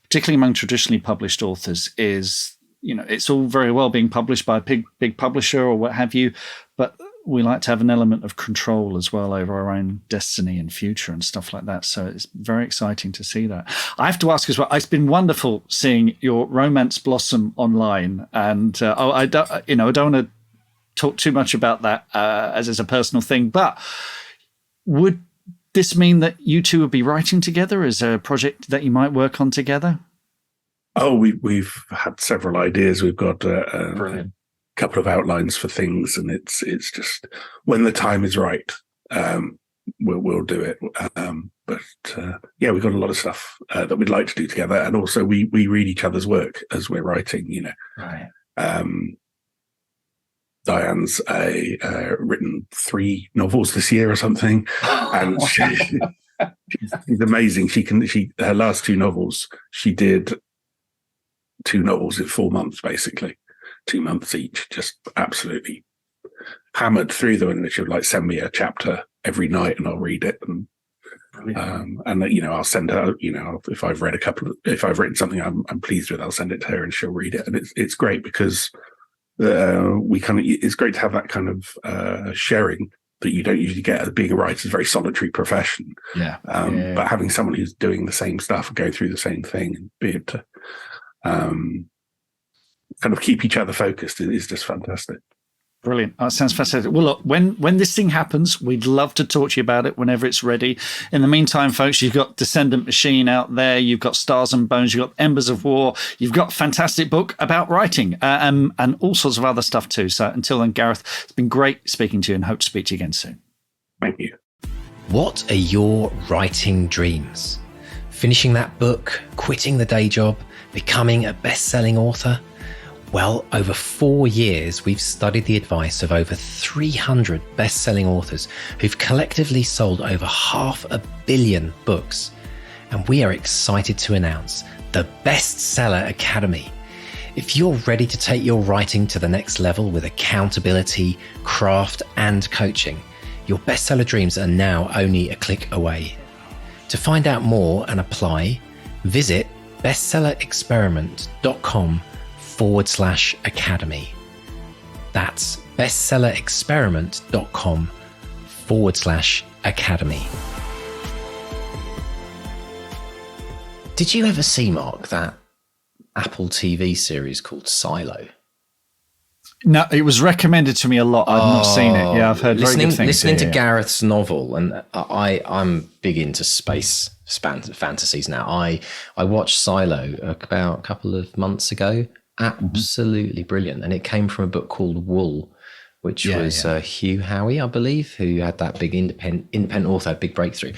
particularly among traditionally published authors, is, it's all very well being published by a big publisher or what have you, but we like to have an element of control as well over our own destiny and future and stuff like that. So it's very exciting to see that. I have to ask as well, it's been wonderful seeing your romance blossom online. And I don't want to talk too much about that as a personal thing, but would this mean that you two would be writing together? Is there a project that you might work on together? Oh, we've had several ideas. We've got a couple of outlines for things, and it's just when the time is right, we'll do it. But we've got a lot of stuff that we'd like to do together, and also we read each other's work as we're writing. Right. Diane's written 3 novels this year or something, and she's amazing. Her last 2 novels, she did 2 novels in 4 months, basically 2 months each, just absolutely hammered through them. And she would send me a chapter every night and I'll read it. And I'll send her, if I've written something I'm pleased with, I'll send it to her and she'll read it. And it's great because it's great to have that kind of sharing that you don't usually get as being a writer. It's a very solitary profession. Yeah. But having someone who's doing the same stuff and going through the same thing and be able to kind of keep each other focused is just fantastic. Brilliant. That sounds fascinating. Well, look, when this thing happens, we'd love to talk to you about it whenever it's ready. In the meantime, folks, you've got Descendant Machine out there. You've got Stars and Bones. You've got Embers of War. You've got a fantastic book about writing and all sorts of other stuff too. So until then, Gareth, it's been great speaking to you and hope to speak to you again soon. Thank you. What are your writing dreams? Finishing that book, quitting the day job, becoming a best-selling author? Well, over 4 years, we've studied the advice of over 300 best-selling authors who've collectively sold over 500 million books. And we are excited to announce the Bestseller Academy. If you're ready to take your writing to the next level with accountability, craft, and coaching, your bestseller dreams are now only a click away. To find out more and apply, visit bestsellerexperiment.com/academy. That's bestsellerexperiment.com/academy. Did you ever see, Mark, that Apple TV series called Silo? No, it was recommended to me a lot. I've not seen it. Yeah, I've heard very good things. Listening to Gareth's novel, and I'm big into space fantasies now. I watched Silo about a couple of months ago. Absolutely brilliant. And it came from a book called Wool, which was Hugh Howey, I believe, who had that big independent author, had a big breakthrough.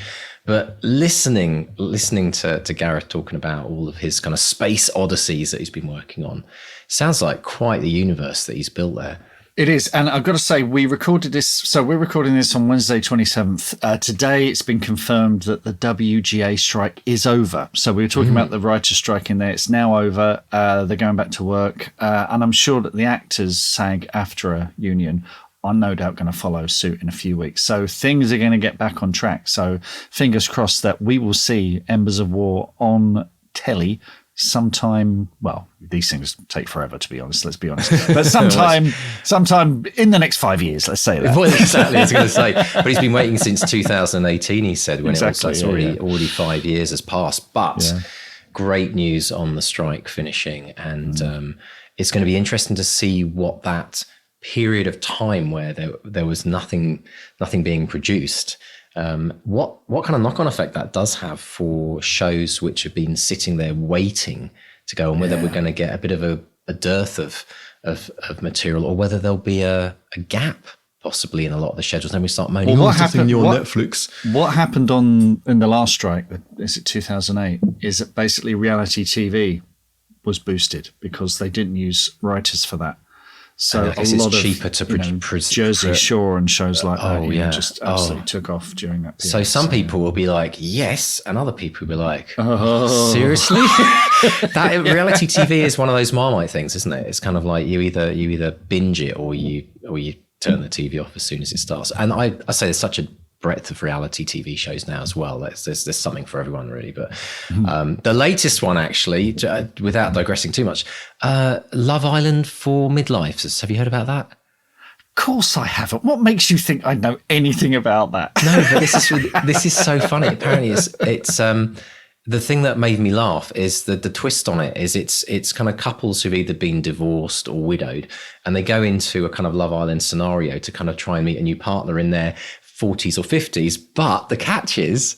But listening to Gareth talking about all of his kind of space odysseys that he's been working on, sounds like quite the universe that he's built there. It is. And I've got to say, we recorded this. So we're recording this on Wednesday, 27th. Today, it's been confirmed that the WGA strike is over. So we were talking about the writer's strike in there. It's now over. They're going back to work. And I'm sure that the actors, SAG-AFTRA union, are no doubt going to follow suit in a few weeks. So things are going to get back on track. So fingers crossed that we will see Embers of War on telly sometime. Well, these things take forever, to be honest. Let's be honest. But sometime in the next 5 years, let's say that. Well, exactly, I was going to say. But he's been waiting since 2018, he said, when exactly, it was already 5 years has passed. But great news on the strike finishing. And it's going to be interesting to see what that period of time where there was nothing being produced, what kind of knock-on effect that does have for shows which have been sitting there waiting to go on, whether we're going to get a bit of a dearth of material, or whether there'll be a gap possibly in a lot of the schedules. Then we start moaning, what happened on Netflix. What happened in the last strike, is it 2008, is that basically reality TV was boosted because they didn't use writers for that. So a lot of cheaper to produce Jersey Shore and shows like that just absolutely took off during that period. So some people will be like, yes, and other people will be like, seriously? That reality TV is one of those Marmite things, isn't it? It's kind of like you either binge it or you turn the TV off as soon as it starts. And I say there's such a breadth of reality TV shows now as well. There's something for everyone, really. But the latest one, actually, without digressing too much, Love Island for Midlifers. Have you heard about that? Of course I haven't. What makes you think I know anything about that? No, but this is so funny. Apparently, it's the thing that made me laugh is the twist on it is it's kind of couples who've either been divorced or widowed, and they go into a kind of Love Island scenario to kind of try and meet a new partner in their 40s or 50s. But the catch is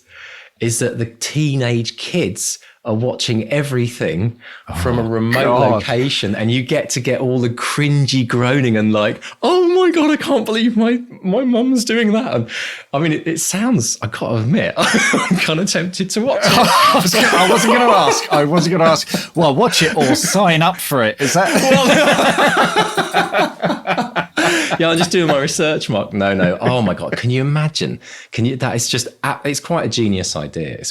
that the teenage kids are watching everything from a remote location, and you get to get all the cringy groaning and like, oh my God, I can't believe my mum's doing that. And I mean, it sounds, I gotta admit, I'm kind of tempted to watch it. I wasn't going to ask, well, watch it or sign up for it. Is that? Yeah, I'm just doing my research, Mark. No. Oh my God. Can you imagine? That is just, it's quite a genius idea.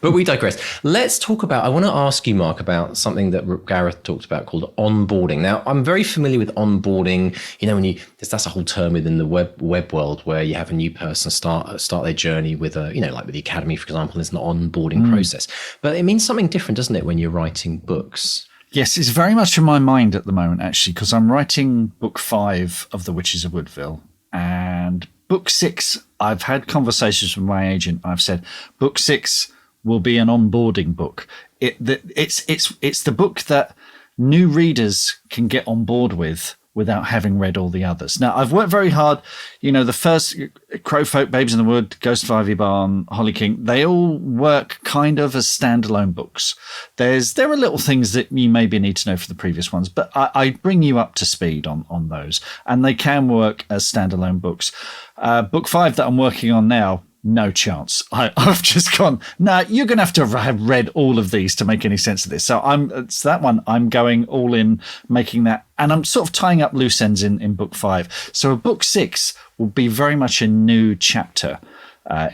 But we digress. Let's talk about, I want to ask you, Mark, about something that Gareth talked about called onboarding. Now, I'm very familiar with onboarding. You know, that's a whole term within the web world where you have a new person start their journey with like with the academy, for example, there's an onboarding process. But it means something different, doesn't it, when you're writing books? Yes, it's very much in my mind at the moment, actually, because I'm writing book 5 of The Witches of Woodville. And book 6, I've had conversations with my agent. I've said, book 6 will be an onboarding book. It's the book that new readers can get on board with without having read all the others. Now, I've worked very hard. You know, the first Crowfolk, Babes in the Wood, Ghost of Ivy Barn, Holly King, they all work kind of as standalone books. There are little things that you maybe need to know for the previous ones, but I bring you up to speed on those, and they can work as standalone books. Book 5 that I'm working on now, no chance. I've just gone, no, you're going to have read all of these to make any sense of this. So it's that one. I'm going all in making that. And I'm sort of tying up loose ends in book 5. So book 6 will be very much a new chapter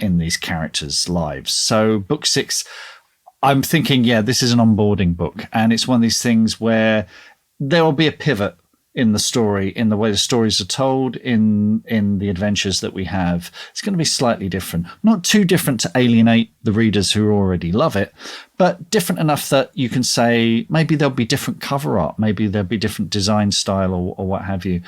in these characters' lives. So book 6, I'm thinking, this is an onboarding book. And it's one of these things where there will be a pivot in the story, in the way the stories are told, in the adventures that we have. It's going to be slightly different. Not too different to alienate the readers who already love it, but different enough that you can say maybe there'll be different cover art, maybe there'll be different design style or what have you.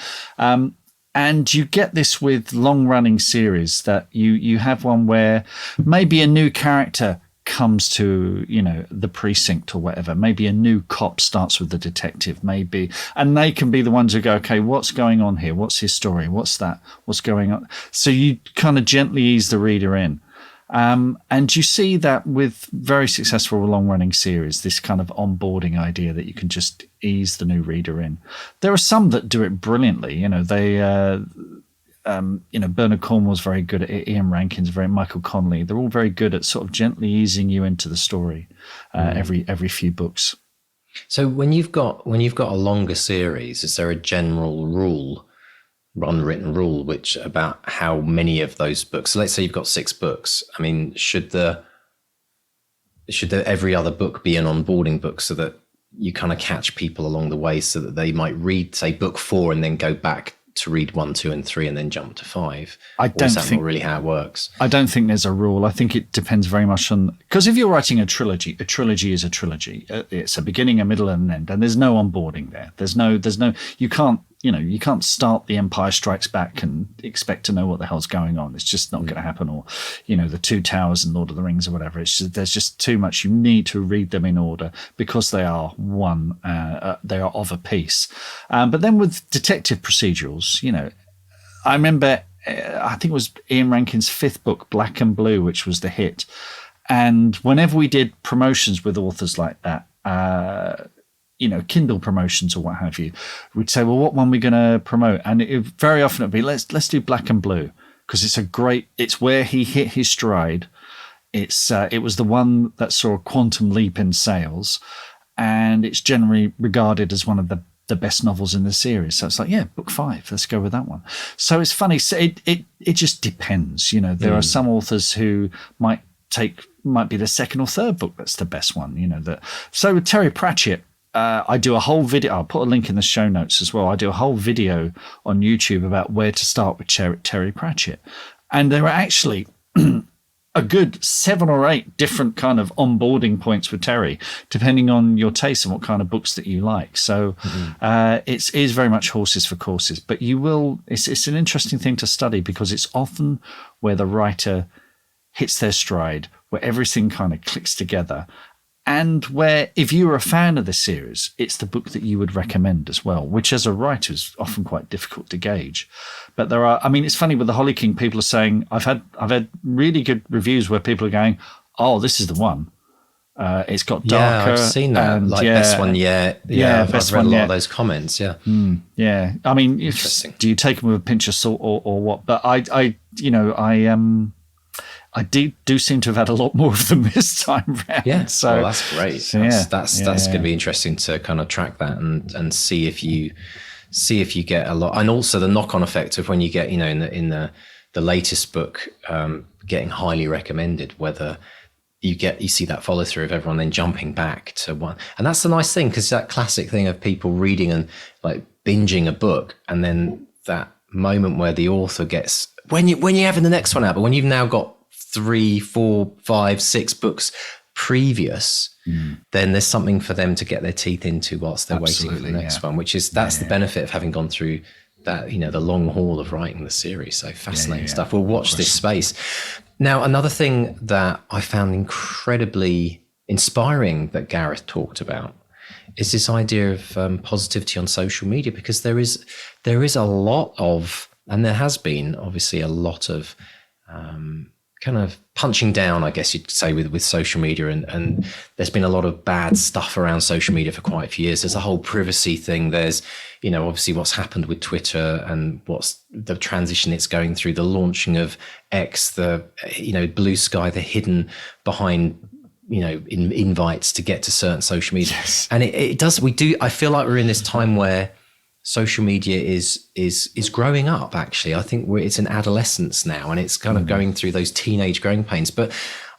And you get this with long-running series, that you have one where maybe a new character comes to, the precinct or whatever. Maybe a new cop starts with the detective, maybe, and they can be the ones who go, okay, what's going on here? What's his story? What's that? What's going on? So you kind of gently ease the reader in. And you see that with very successful long-running series, this kind of onboarding idea that you can just ease the new reader in. There are some that do it brilliantly. Bernard Cornwell's very good at it. Ian Rankin's Michael Connolly. They're all very good at sort of gently easing you into the story every few books. So when you've got a longer series, is there a general rule, unwritten rule, which about how many of those books? So let's say you've got 6 books. I mean, should there every other book be an onboarding book so that you kind of catch people along the way, so that they might read, say, book 4 and then go back to read 1, 2, and 3 and then jump to 5? I don't think think not really how it works. I don't think there's a rule. I think it depends very much on, because if you're writing a trilogy is a trilogy. It's a beginning, a middle, and an end, and there's no onboarding there. There's no. You can't start The Empire Strikes Back and expect to know what the hell's going on. It's just not going to happen. Or, The Two Towers and Lord of the Rings or whatever. It's just, there's just too much. You need to read them in order because they are one. They are of a piece. But then with detective procedurals, I remember, I think it was Ian Rankin's 5th book, Black and Blue, which was the hit. And whenever we did promotions with authors like that, Kindle promotions or what have you, we'd say, well, what one are we going to promote? And very often it'd be, let's do Black and Blue, because it's where he hit his stride. It was the one that saw a quantum leap in sales, and it's generally regarded as one of the best novels in the series. So it's like, yeah, book 5, let's go with that one. So it's funny. So it just depends. There are some authors who might be the 2nd or 3rd book that's the best one. So with Terry Pratchett, I do a whole video. I'll put a link in the show notes as well. I do a whole video on YouTube about where to start with Terry Pratchett. And there are actually a good 7 or 8 different kind of onboarding points with Terry, depending on your taste and what kind of books that you like. So it is very much horses for courses. But it's an interesting thing to study, because it's often where the writer hits their stride, where everything kind of clicks together. And where, if you were a fan of the series, it's the book that you would recommend as well, which as a writer is often quite difficult to gauge. But it's funny with the Holly King, people are saying, I've had really good reviews where people are going, oh, this is the one. It's got darker. Yeah, I've seen that. Best one yet. Yeah, I've read a lot of those comments. Yeah. Yeah. I mean, do you take them with a pinch of salt or what? But I do seem to have had a lot more of them this time round. Yeah, so that's great. That's going to be interesting to kind of track that and see if you get a lot, and also the knock-on effect of when you get in the latest book getting highly recommended, whether you see that follow through of everyone then jumping back to one. And that's the nice thing, because that classic thing of people reading and like binging a book, and then that moment where the author gets, when you're having the next one out, but when you've now got 3, 4, 5, 6 books previous, then there's something for them to get their teeth into whilst they're waiting for the next one, which is the benefit of having gone through that, the long haul of writing the series. So fascinating stuff. We'll watch this space. Now, another thing that I found incredibly inspiring that Gareth talked about is this idea of positivity on social media, because there is a lot of, and there has been obviously a lot of kind of punching down, I guess you'd say, with social media, and there's been a lot of bad stuff around social media for quite a few years. There's a whole privacy thing. There's, obviously what's happened with Twitter and what's the transition it's going through, the launching of X, the, Blue Sky, the hidden behind, invites to get to certain social media. Yes. And I feel like we're in this time where social media is growing up. Actually, I think it's in adolescence now, and it's kind of going through those teenage growing pains. But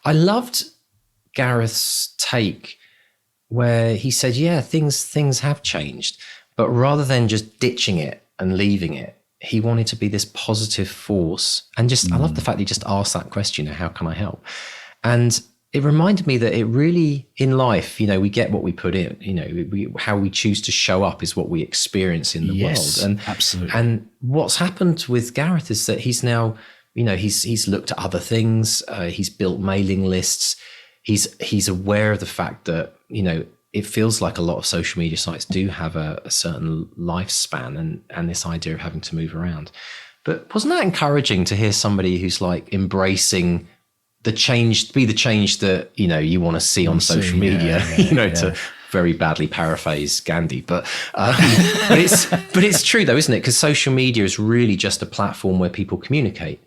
I loved Gareth's take where he said, yeah, things have changed, But rather than just ditching it and leaving it, he wanted to be this positive force. And just, I love the fact that he just asked that question, how can I help? And it reminded me that it really, in life, we get what we put in, how we choose to show up is what we experience in the world. And absolutely. And what's happened with Gareth is that he's now, he's looked at other things. He's built mailing lists. He's aware of the fact that, it feels like a lot of social media sites do have a certain lifespan and this idea of having to move around. But wasn't that encouraging to hear somebody who's like embracing the change, be the change that, you want to see on social media, to very badly paraphrase Gandhi, but it's true though, isn't it? Because social media is really just a platform where people communicate.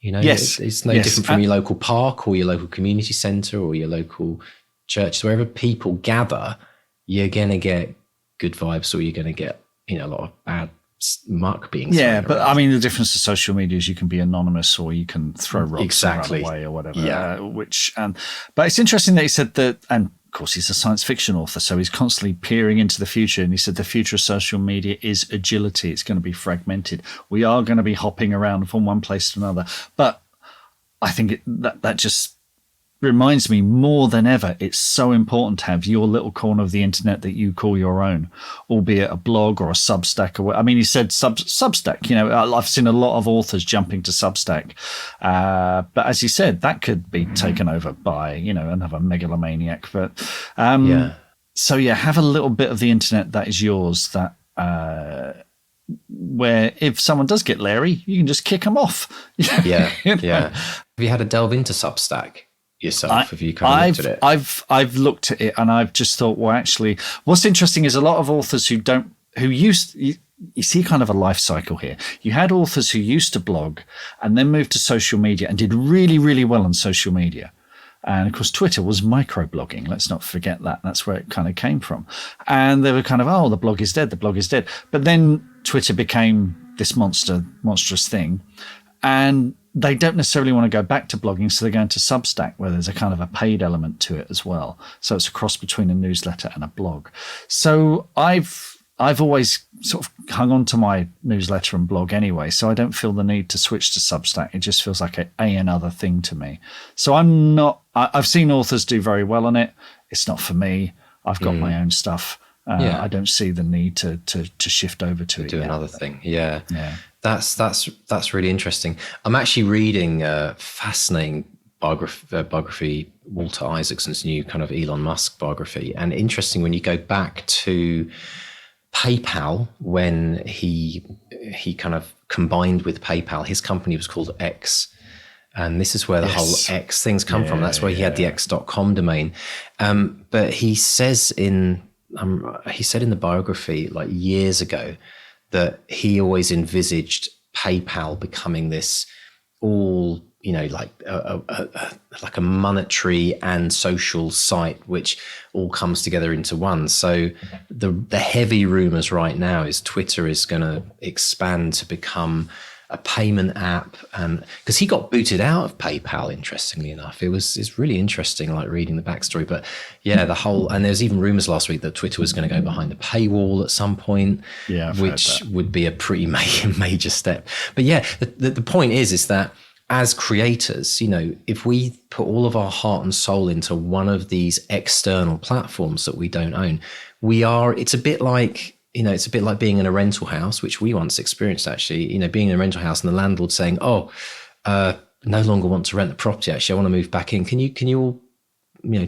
Yes, it's no different from your local park or your local community centre or your local church. Wherever people gather, you're going to get good vibes or you're going to get, a lot of bad muck being but around. I mean, the difference to social media is you can be anonymous or you can throw rocks and run away or whatever. But it's interesting that he said that, and of course he's a science fiction author, so he's constantly peering into the future, and he said the future of social media is agility. It's going to be fragmented. We are going to be hopping around from one place to another. But I think that just reminds me more than ever, it's so important to have your little corner of the internet that you call your own, albeit a blog or a Substack. He said Substack. I've seen a lot of authors jumping to Substack, but as you said, that could be taken over by another megalomaniac. But so have a little bit of the internet that is yours. That where if someone does get Larry, you can just kick them off. Have you had a delve into Substack yourself? Have you kind of looked at it? I've looked at it and I've just thought, well, actually, what's interesting is a lot of authors you see kind of a life cycle here. You had authors who used to blog and then moved to social media and did really, really well on social media. And of course, Twitter was microblogging. Let's not forget that. That's where it kind of came from. And they were kind of, the blog is dead. The blog is dead. But then Twitter became this monstrous thing. And they don't necessarily want to go back to blogging, so they're going to Substack, where there's a kind of a paid element to it as well. So it's a cross between a newsletter and a blog. So I've always sort of hung on to my newsletter and blog anyway, so I don't feel the need to switch to Substack. It just feels like another thing to me. So I've seen authors do very well on it. It's not for me. I've got my own stuff. I don't see the need to shift over to it. Do another thing. Yeah. That's really interesting. I'm actually reading a fascinating biography, Walter Isaacson's new kind of Elon Musk biography. And interesting when you go back to PayPal, when he kind of combined with PayPal, his company was called X. And this is where the whole X things come from. That's where he had the X.com domain. But he says in the biography, like years ago, that he always envisaged PayPal becoming this all, like a monetary and social site, which all comes together into one. So the heavy rumors right now is Twitter is going to expand to become a payment app, and because he got booted out of PayPal, interestingly enough. It's really interesting, like reading the backstory. But and there's even rumors last week that Twitter was going to go behind the paywall at some point, which would be a pretty major step. But the point is that as creators, if we put all of our heart and soul into one of these external platforms that we don't own, it's a bit like, it's a bit like being in a rental house, which we once experienced actually, being in a rental house and the landlord saying, no longer want to rent the property. Actually, I want to move back in. Can you all,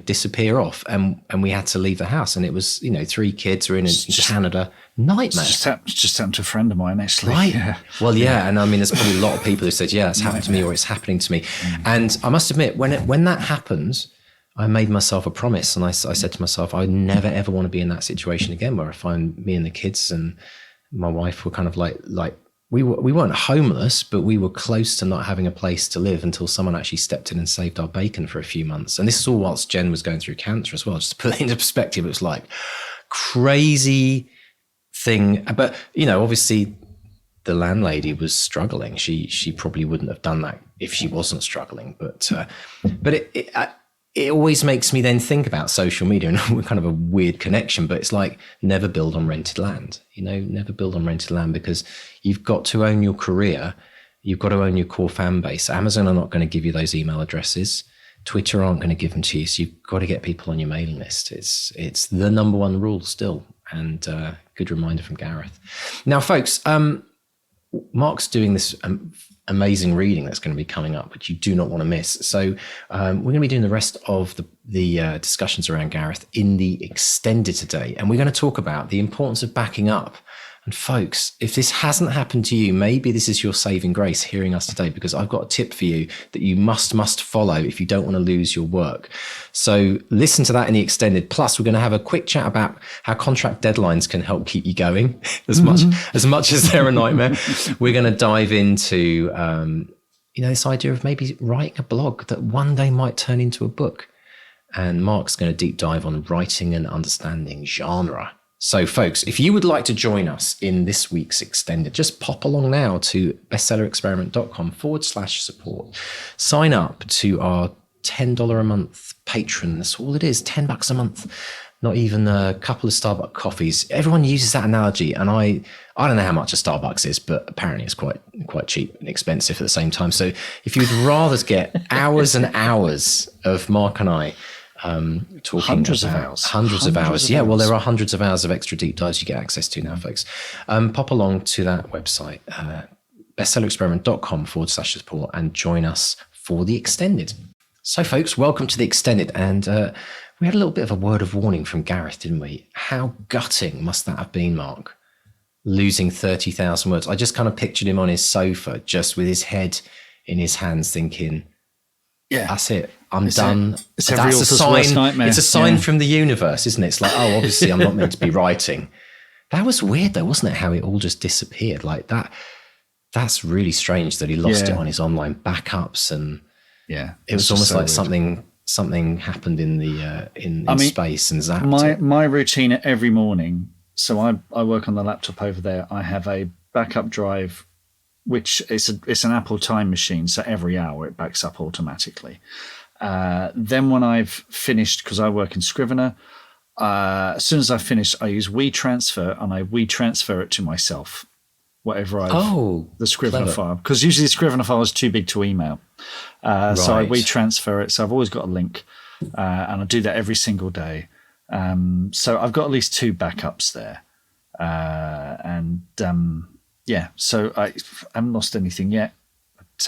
disappear off? And we had to leave the house. And it was, 3 kids were in Canada. Nightmare. Just happened to a friend of mine, actually. Right. Yeah. Well, yeah. And I mean, there's probably a lot of people who said, it's happened to me or it's happening to me. And I must admit, when that happens, I made myself a promise, and I said to myself, I never ever want to be in that situation again, where I find me and the kids and my wife were kind of like we weren't homeless, but we were close to not having a place to live until someone actually stepped in and saved our bacon for a few months. And this is all whilst Jen was going through cancer as well. Just to put it into perspective, it was like crazy thing. But obviously the landlady was struggling. She probably wouldn't have done that if she wasn't struggling. But it always makes me then think about social media, and we're kind of a weird connection, but it's like never build on rented land, never build on rented land, because you've got to own your career. You've got to own your core fan base. Amazon are not going to give you those email addresses. Twitter aren't going to give them to you. So you've got to get people on your mailing list. It's the number one rule still. And good reminder from Gareth. Now, folks, Mark's doing this amazing reading that's going to be coming up, which you do not want to miss. So we're going to be doing the rest of the discussions around Gareth in the extended today. And we're going to talk about the importance of backing up. And folks, if this hasn't happened to you, maybe this is your saving grace hearing us today, because I've got a tip for you that you must follow if you don't want to lose your work. So listen to that in the extended. Plus, we're going to have a quick chat about how contract deadlines can help keep you going as much as they're a nightmare. We're going to dive into, this idea of maybe writing a blog that one day might turn into a book. And Mark's going to deep dive on writing and understanding genre. So, folks, if you would like to join us in this week's extended, just pop along now to bestsellerexperiment.com/support. Sign up to our $10 a month patron. That's all it is, $10 a month. Not even a couple of Starbucks coffees. Everyone uses that analogy, and I don't know how much a Starbucks is, but apparently it's quite cheap and expensive at the same time. So if you'd rather get hours and hours of Mark and I talking hundreds of hours. Yeah, well, there are hundreds of hours of extra deep dives you get access to now, folks. Pop along to that website, bestsellerexperiment.com/support, and join us for the extended. So, folks, welcome to the extended. And we had a little bit of a word of warning from Gareth, didn't we? How gutting must that have been, Mark? Losing 30,000 words. I just kind of pictured him on his sofa, just with his head in his hands, thinking, yeah, that's it. I'm done. It's every author's worst nightmare. It's a sign from the universe, isn't it? It's like, oh, obviously I'm not meant to be writing. That was weird though, wasn't it? How it all just disappeared like that. That's really strange that he lost it on his online backups, and it was almost like weird. something happened in the in space and zapped. My routine every morning. So I work on the laptop over there. I have a backup drive, which it's an Apple time machine. So every hour it backs up automatically. Then when I've finished, because I work in Scrivener, as soon as I've finished, I use WeTransfer, and I WeTransfer it to myself, whatever the Scrivener file, because usually the Scrivener file is too big to email. So I WeTransfer it. So I've always got a link, and I do that every single day. So I've got at least 2 backups there, so I haven't lost anything yet.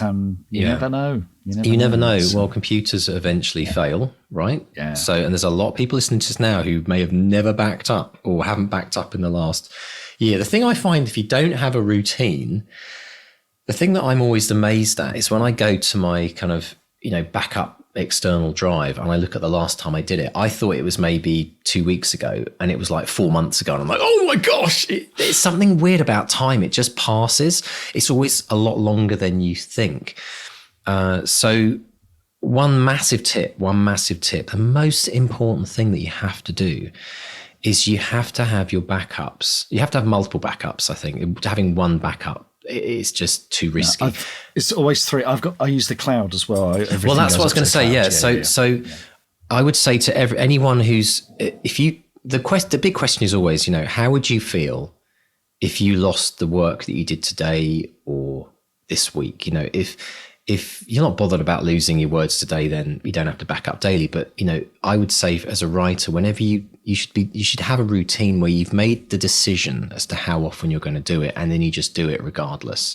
You never know. You never know. Well, computers eventually fail, right? Yeah. So, and there's a lot of people listening to us now who may have never backed up or haven't backed up in the last year. The thing I find, if you don't have a routine, the thing that I'm always amazed at is when I go to my kind of, backup external drive and I look at the last time I did it, I thought it was maybe 2 weeks ago, and it was like 4 months ago. And I'm like, oh my gosh, it's something weird about time. It just passes. It's always a lot longer than you think. So one massive tip, the most important thing that you have to do is you have to have your backups. You have to have multiple backups. I think having one backup, it's just too risky. It's always 3. I use the cloud as well. Well, that's what I was going to say. Yeah. So I would say to anyone who's, the big question is always, how would you feel if you lost the work that you did today or this week? If you're not bothered about losing your words today, then you don't have to back up daily. But, I would say as a writer, whenever you should have a routine where you've made the decision as to how often you're going to do it, and then you just do it regardless.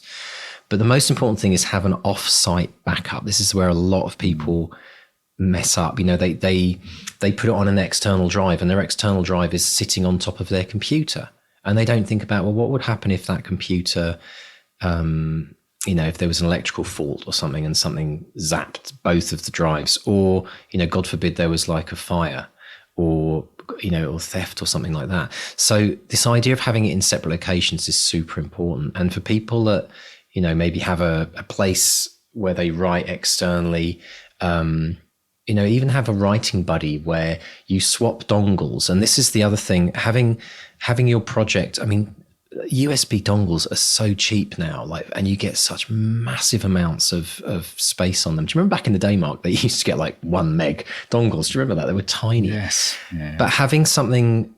But the most important thing is have an off-site backup. This is where a lot of people mess up. They put it on an external drive, and their external drive is sitting on top of their computer, and they don't think about, well, what would happen if that computer, if there was an electrical fault or something and something zapped both of the drives, or, God forbid there was like a fire or theft or something like that. So this idea of having it in separate locations is super important. And for people that, maybe have a place where they write externally, even have a writing buddy where you swap dongles. And this is the other thing, having your project. USB dongles are so cheap now, and you get such massive amounts of space on them. Do you remember back in the day, Mark, they used to get like 1 meg dongles? Do you remember that? They were tiny. Yes. Yeah. But having something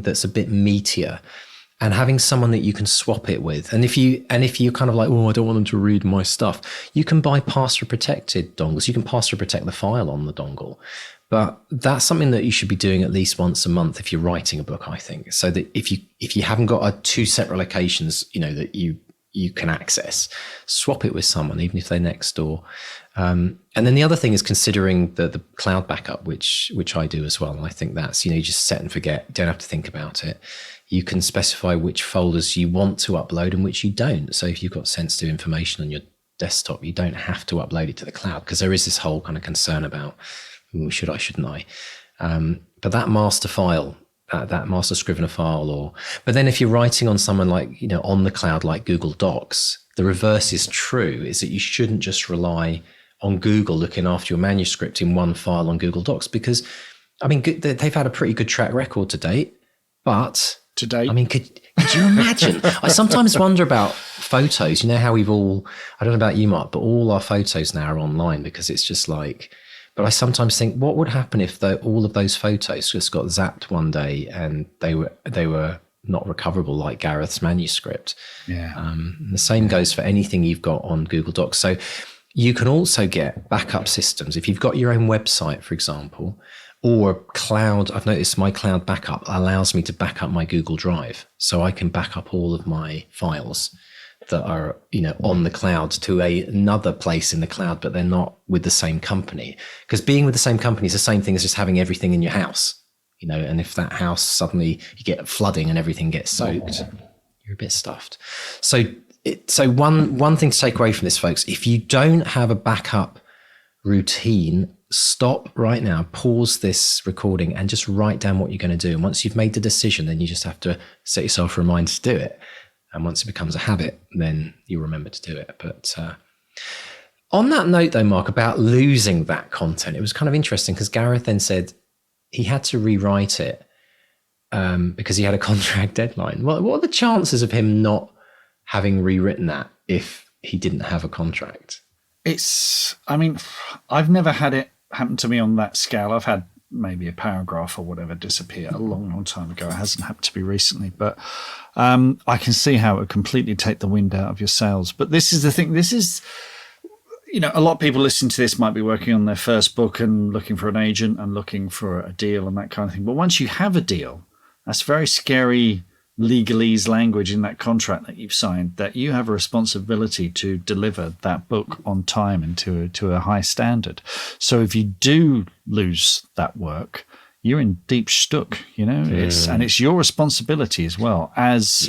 that's a bit meatier, and having someone that you can swap it with, and if you're kind of like, oh, I don't want them to read my stuff, you can buy password protected dongles. You can password protect the file on the dongle. But that's something that you should be doing at least once a month if you're writing a book, I think. So that if you haven't got 2 separate locations, that you can access, swap it with someone, even if they're next door. And then the other thing is considering the cloud backup, which I do as well. And I think that's, you just set and forget. You don't have to think about it. You can specify which folders you want to upload and which you don't. So if you've got sensitive information on your desktop, you don't have to upload it to the cloud, because there is this whole kind of concern about, should I, shouldn't I? But that master file, that master Scrivener file, but then if you're writing on someone like, on the cloud, like Google Docs, the reverse is true, is that you shouldn't just rely on Google looking after your manuscript in one file on Google Docs, because, they've had a pretty good track record to date, but... To date? Could you imagine? I sometimes wonder about photos. How we've all, I don't know about you, Mark, but all our photos now are online, because it's just like... But I sometimes think, what would happen if all of those photos just got zapped one day and they were not recoverable, like Gareth's manuscript? Yeah. The same goes for anything you've got on Google Docs. So you can also get backup systems. If you've got your own website, for example, or cloud, I've noticed my cloud backup allows me to back up my Google Drive. So I can back up all of my files that are, on the cloud to another place in the cloud, but they're not with the same company. Because being with the same company is the same thing as just having everything in your house, and if that house suddenly you get flooding and everything gets soaked, you're a bit stuffed. So one thing to take away from this, folks, if you don't have a backup routine, stop right now, pause this recording and just write down what you're going to do. And once you've made the decision, then you just have to set yourself a reminder to do it. And once it becomes a habit, then you remember to do it. But on that note, though, Mark, about losing that content, it was kind of interesting because Gareth then said he had to rewrite it because he had a contract deadline. What are the chances of him not having rewritten that if he didn't have a contract? I've never had it happen to me on that scale. I've had maybe a paragraph or whatever disappear a long time ago. It hasn't happened to me recently, but I can see how it would completely take the wind out of your sails. But this is the thing. This is, a lot of people listening to this might be working on their first book and looking for an agent and looking for a deal and that kind of thing. But once you have a deal, that's very scary legalese language in that contract that you've signed, that you have a responsibility to deliver that book on time and to a high standard. So if you do lose that work, you're in deep stuck, and it's your responsibility as well as,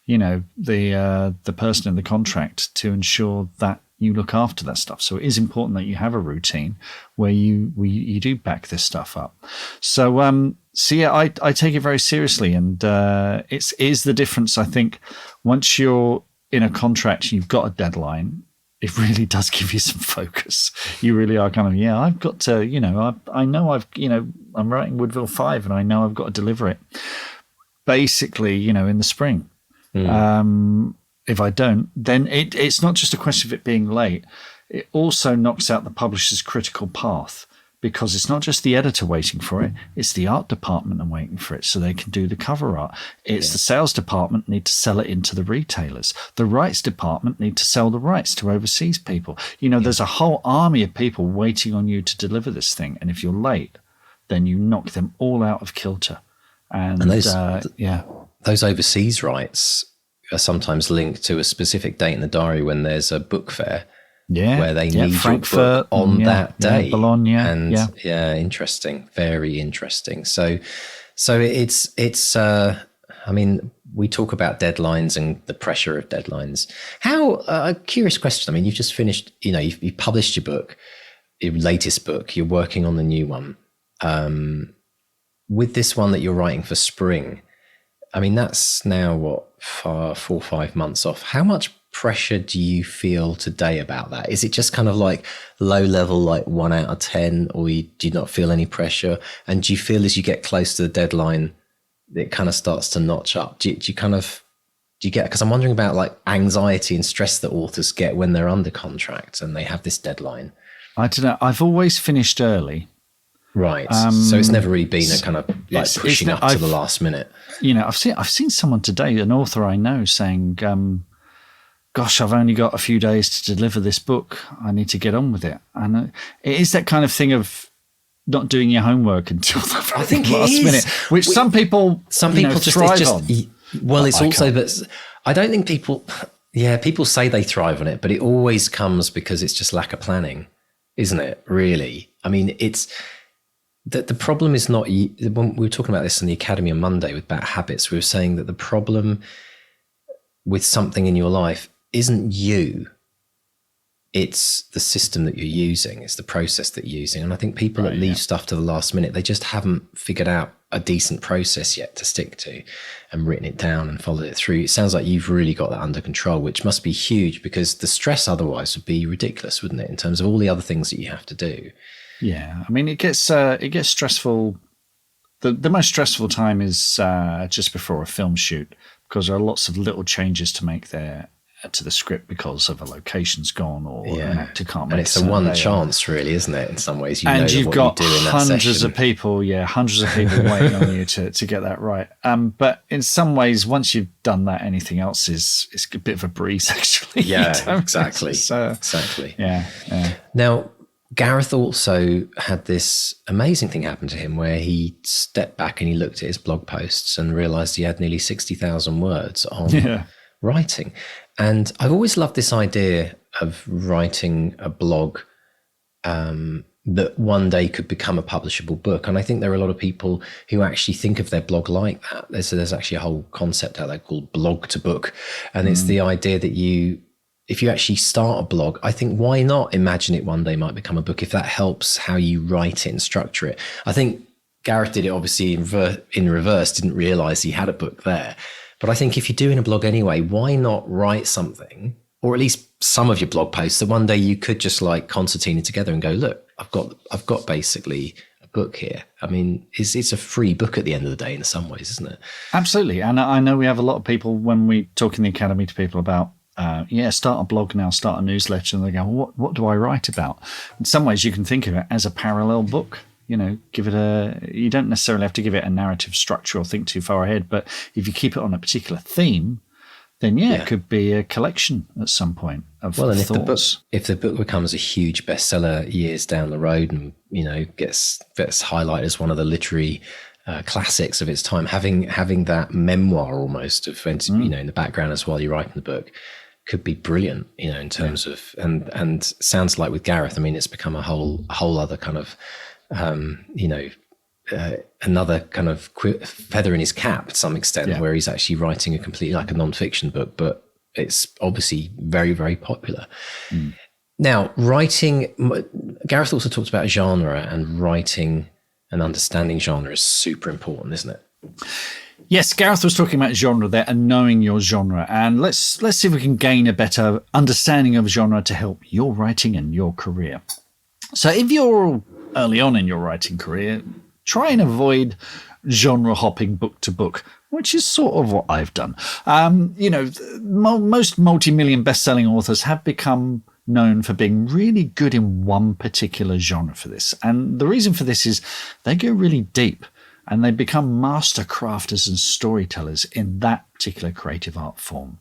the person in the contract to ensure that you look after that stuff. So it is important that you have a routine where you do back this stuff up. So I take it very seriously, and it is the difference. I think once you're in a contract, you've got a deadline. It really does give you some focus. You really are kind of, I've got to, I know I'm writing Woodville 5 and I know I've got to deliver it basically, in the spring. If I don't, then it's not just a question of it being late. It also knocks out the publisher's critical path, because it's not just the editor waiting for it, it's the art department and waiting for it so they can do the cover art. It's the sales department need to sell it into the retailers. The rights department need to sell the rights to overseas people. There's a whole army of people waiting on you to deliver this thing. And if you're late, then you knock them all out of kilter. And those overseas rights are sometimes linked to a specific date in the diary when there's a book fair. Where they need Frankfurt your book on that day. Bologna, interesting, very interesting. So it's we talk about deadlines and the pressure of deadlines. How a curious question. You've just finished. You've published your book, your latest book. You're working on the new one. With this one that you're writing for spring, that's now 4 or 5 months off. How much pressure do you feel today about that? Is it just kind of like low level, like 1 out of 10, or do you not feel any pressure? And do you feel as you get close to the deadline, it kind of starts to notch up? Do you kind of Do you get, because I'm wondering about like anxiety and stress that authors get when they're under contract and they have this deadline. I don't know. I've always finished early. Right. So it's never really been a kind of like pushing up to the last minute. You know, I've seen someone today, an author I know, saying, gosh, I've only got a few days to deliver this book. I need to get on with it. And it is that kind of thing of not doing your homework until the last minute, which some people just thrive on. Well, it's also that I don't think people say they thrive on it, but it always comes because it's just lack of planning, isn't it? Really? I mean, it's the problem is not, when we were talking about this in the Academy on Monday with bad habits, we were saying that the problem with something in your life isn't you. It's the system that you're using. It's the process that you're using. And I think people that leave stuff to the last minute, they just haven't figured out a decent process yet to stick to and written it down and followed it through. It sounds like you've really got that under control, which must be huge, because the stress otherwise would be ridiculous, wouldn't it? In terms of all the other things that you have to do. Yeah. I mean, it gets stressful. The most stressful time is just before a film shoot, because there are lots of little changes to make there to the script because of a location's gone or an actor can't make it. And it's a one chance, really, isn't it? In some ways, you've got hundreds of people waiting on you to get that right. But in some ways, once you've done that, anything else is a bit of a breeze, actually. Yeah, exactly. Exactly. Yeah. Now, Gareth also had this amazing thing happen to him where he stepped back and he looked at his blog posts and realized he had nearly 60,000 words on writing. And I've always loved this idea of writing a blog that one day could become a publishable book. And I think there are a lot of people who actually think of their blog like that. There's actually a whole concept out there called blog to book. And it's the idea that if you actually start a blog, I think why not imagine it one day might become a book if that helps how you write it and structure it. I think Gareth did it obviously in reverse, didn't realize he had a book there. But I think if you're doing a blog anyway, why not write something, or at least some of your blog posts, that one day you could just like concertina together and go, look, I've got basically a book here. I mean, it's a free book at the end of the day in some ways, isn't it? Absolutely. And I know we have a lot of people when we talk in the Academy to people about, start a blog now, start a newsletter, and they go, well, what do I write about? In some ways, you can think of it as a parallel book. You know, you don't necessarily have to give it a narrative structure or think too far ahead, but if you keep it on a particular theme, then it could be a collection at some point of thoughts. If the book becomes a huge bestseller years down the road and, gets highlighted as one of the literary classics of its time, having that memoir almost of, in the background as while you're writing the book could be brilliant, in terms of, and sounds like with Gareth, I mean, it's become a whole other kind of, another kind of feather in his cap to some extent, where he's actually writing a completely like a non-fiction book, but it's obviously very, very popular. Now, writing, Gareth also talked about genre, and writing and understanding genre is super important, isn't it? Yes, Gareth was talking about genre there and knowing your genre. And let's see if we can gain a better understanding of genre to help your writing and your career. So if you're early on in your writing career, try and avoid genre hopping book to book, which is sort of what I've done. Most multi-million best-selling authors have become known for being really good in one particular genre for this. And the reason for this is they go really deep and they become master crafters and storytellers in that particular creative art form.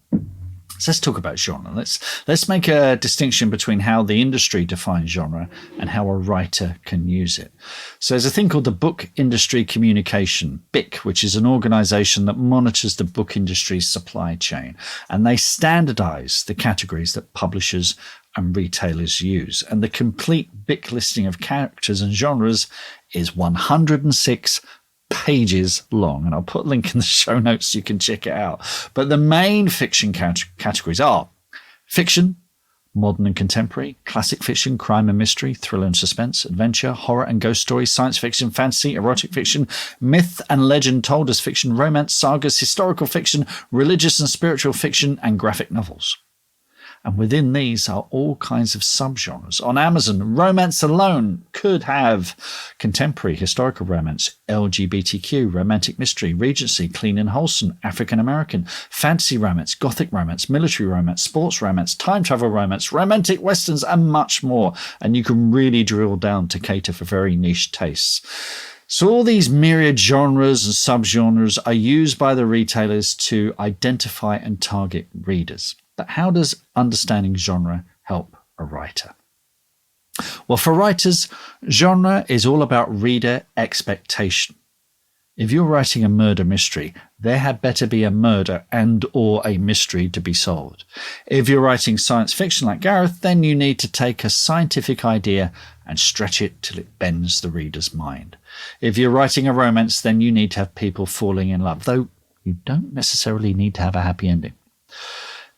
So let's talk about genre. Let's make a distinction between how the industry defines genre and how a writer can use it. So there's a thing called the Book Industry Communication, BIC, which is an organization that monitors the book industry's supply chain. And they standardize the categories that publishers and retailers use. And the complete BIC listing of characters and genres is 106 pages long, and I'll put a link in the show notes so you can check it out. But the main fiction categories are fiction, modern and contemporary, classic fiction, crime and mystery, thriller and suspense, adventure, horror and ghost stories, science fiction, fantasy, erotic fiction, myth and legend told as fiction, romance, sagas, historical fiction, religious and spiritual fiction, and graphic novels. And within these are all kinds of subgenres. On Amazon, romance alone could have contemporary, historical romance, LGBTQ, romantic mystery, Regency, clean and wholesome, African American, fantasy romance, gothic romance, military romance, sports romance, time travel romance, romantic westerns, and much more. And you can really drill down to cater for very niche tastes. So all these myriad genres and subgenres are used by the retailers to identify and target readers. But how does understanding genre help a writer? Well, for writers, genre is all about reader expectation. If you're writing a murder mystery, there had better be a murder and or a mystery to be solved. If you're writing science fiction like Gareth, then you need to take a scientific idea and stretch it till it bends the reader's mind. If you're writing a romance, then you need to have people falling in love, though you don't necessarily need to have a happy ending.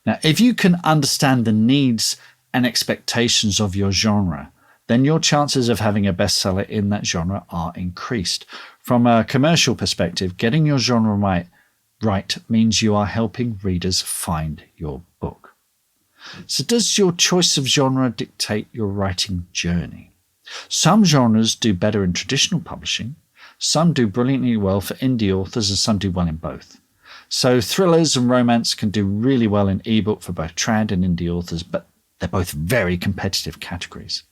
Now, if you can understand the needs and expectations of your genre, then your chances of having a bestseller in that genre are increased. From a commercial perspective, getting your genre right means you are helping readers find your book. So does your choice of genre dictate your writing journey? Some genres do better in traditional publishing, some do brilliantly well for indie authors, and some do well in both. So thrillers and romance can do really well in ebook for both trad and indie authors, but they're both very competitive categories.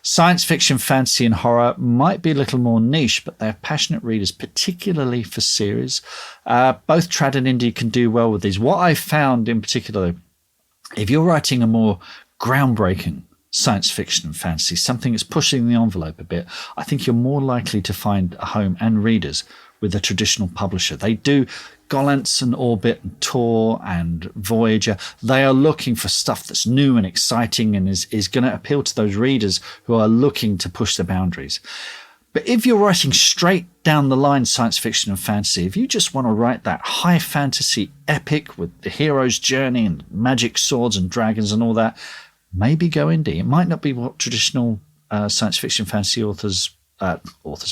Science fiction, fantasy, and horror might be a little more niche, but they have passionate readers, particularly for series. Both trad and indie can do well with these. What I found in particular, if you're writing a more groundbreaking science fiction and fantasy, something that's pushing the envelope a bit, I think you're more likely to find a home and readers with a traditional publisher. They do Gollancz and Orbit and Tor and Voyager. They are looking for stuff that's new and exciting and is going to appeal to those readers who are looking to push the boundaries. But if you're writing straight down the line science fiction and fantasy, if you just want to write that high fantasy epic with the hero's journey and magic swords and dragons and all that, maybe go indie. It might not be what traditional science fiction fantasy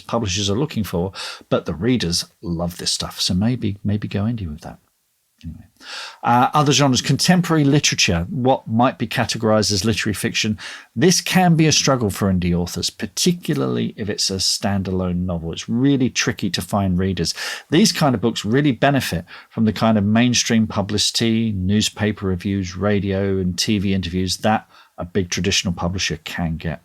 publishers are looking for, but the readers love this stuff. So maybe go indie with that. Anyway, other genres, contemporary literature, what might be categorized as literary fiction. This can be a struggle for indie authors, particularly if it's a standalone novel. It's really tricky to find readers. These kind of books really benefit from the kind of mainstream publicity, newspaper reviews, radio and TV interviews that a big traditional publisher can get.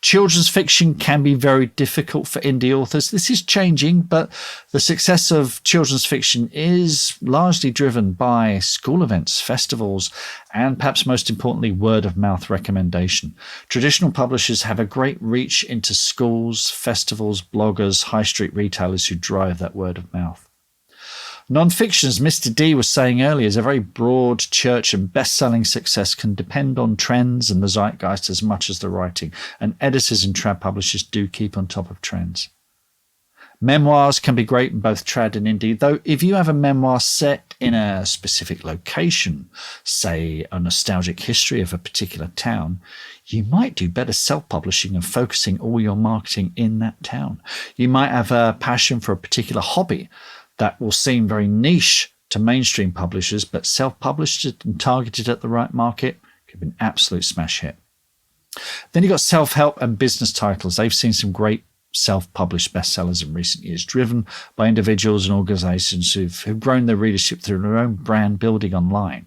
Children's fiction can be very difficult for indie authors. This is changing, but the success of children's fiction is largely driven by school events, festivals, and perhaps most importantly, word of mouth recommendation. Traditional publishers have a great reach into schools, festivals, bloggers, high street retailers who drive that word of mouth. Non-fiction, as Mr. D was saying earlier, is a very broad church, and best-selling success can depend on trends and the zeitgeist as much as the writing, and editors and trad publishers do keep on top of trends. Memoirs can be great in both trad and indie, though if you have a memoir set in a specific location, say a nostalgic history of a particular town, you might do better self-publishing and focusing all your marketing in that town. You might have a passion for a particular hobby that will seem very niche to mainstream publishers, but self-published and targeted at the right market could be an absolute smash hit. Then you've got self-help and business titles. They've seen some great self-published bestsellers in recent years, driven by individuals and organizations who've grown their readership through their own brand building online.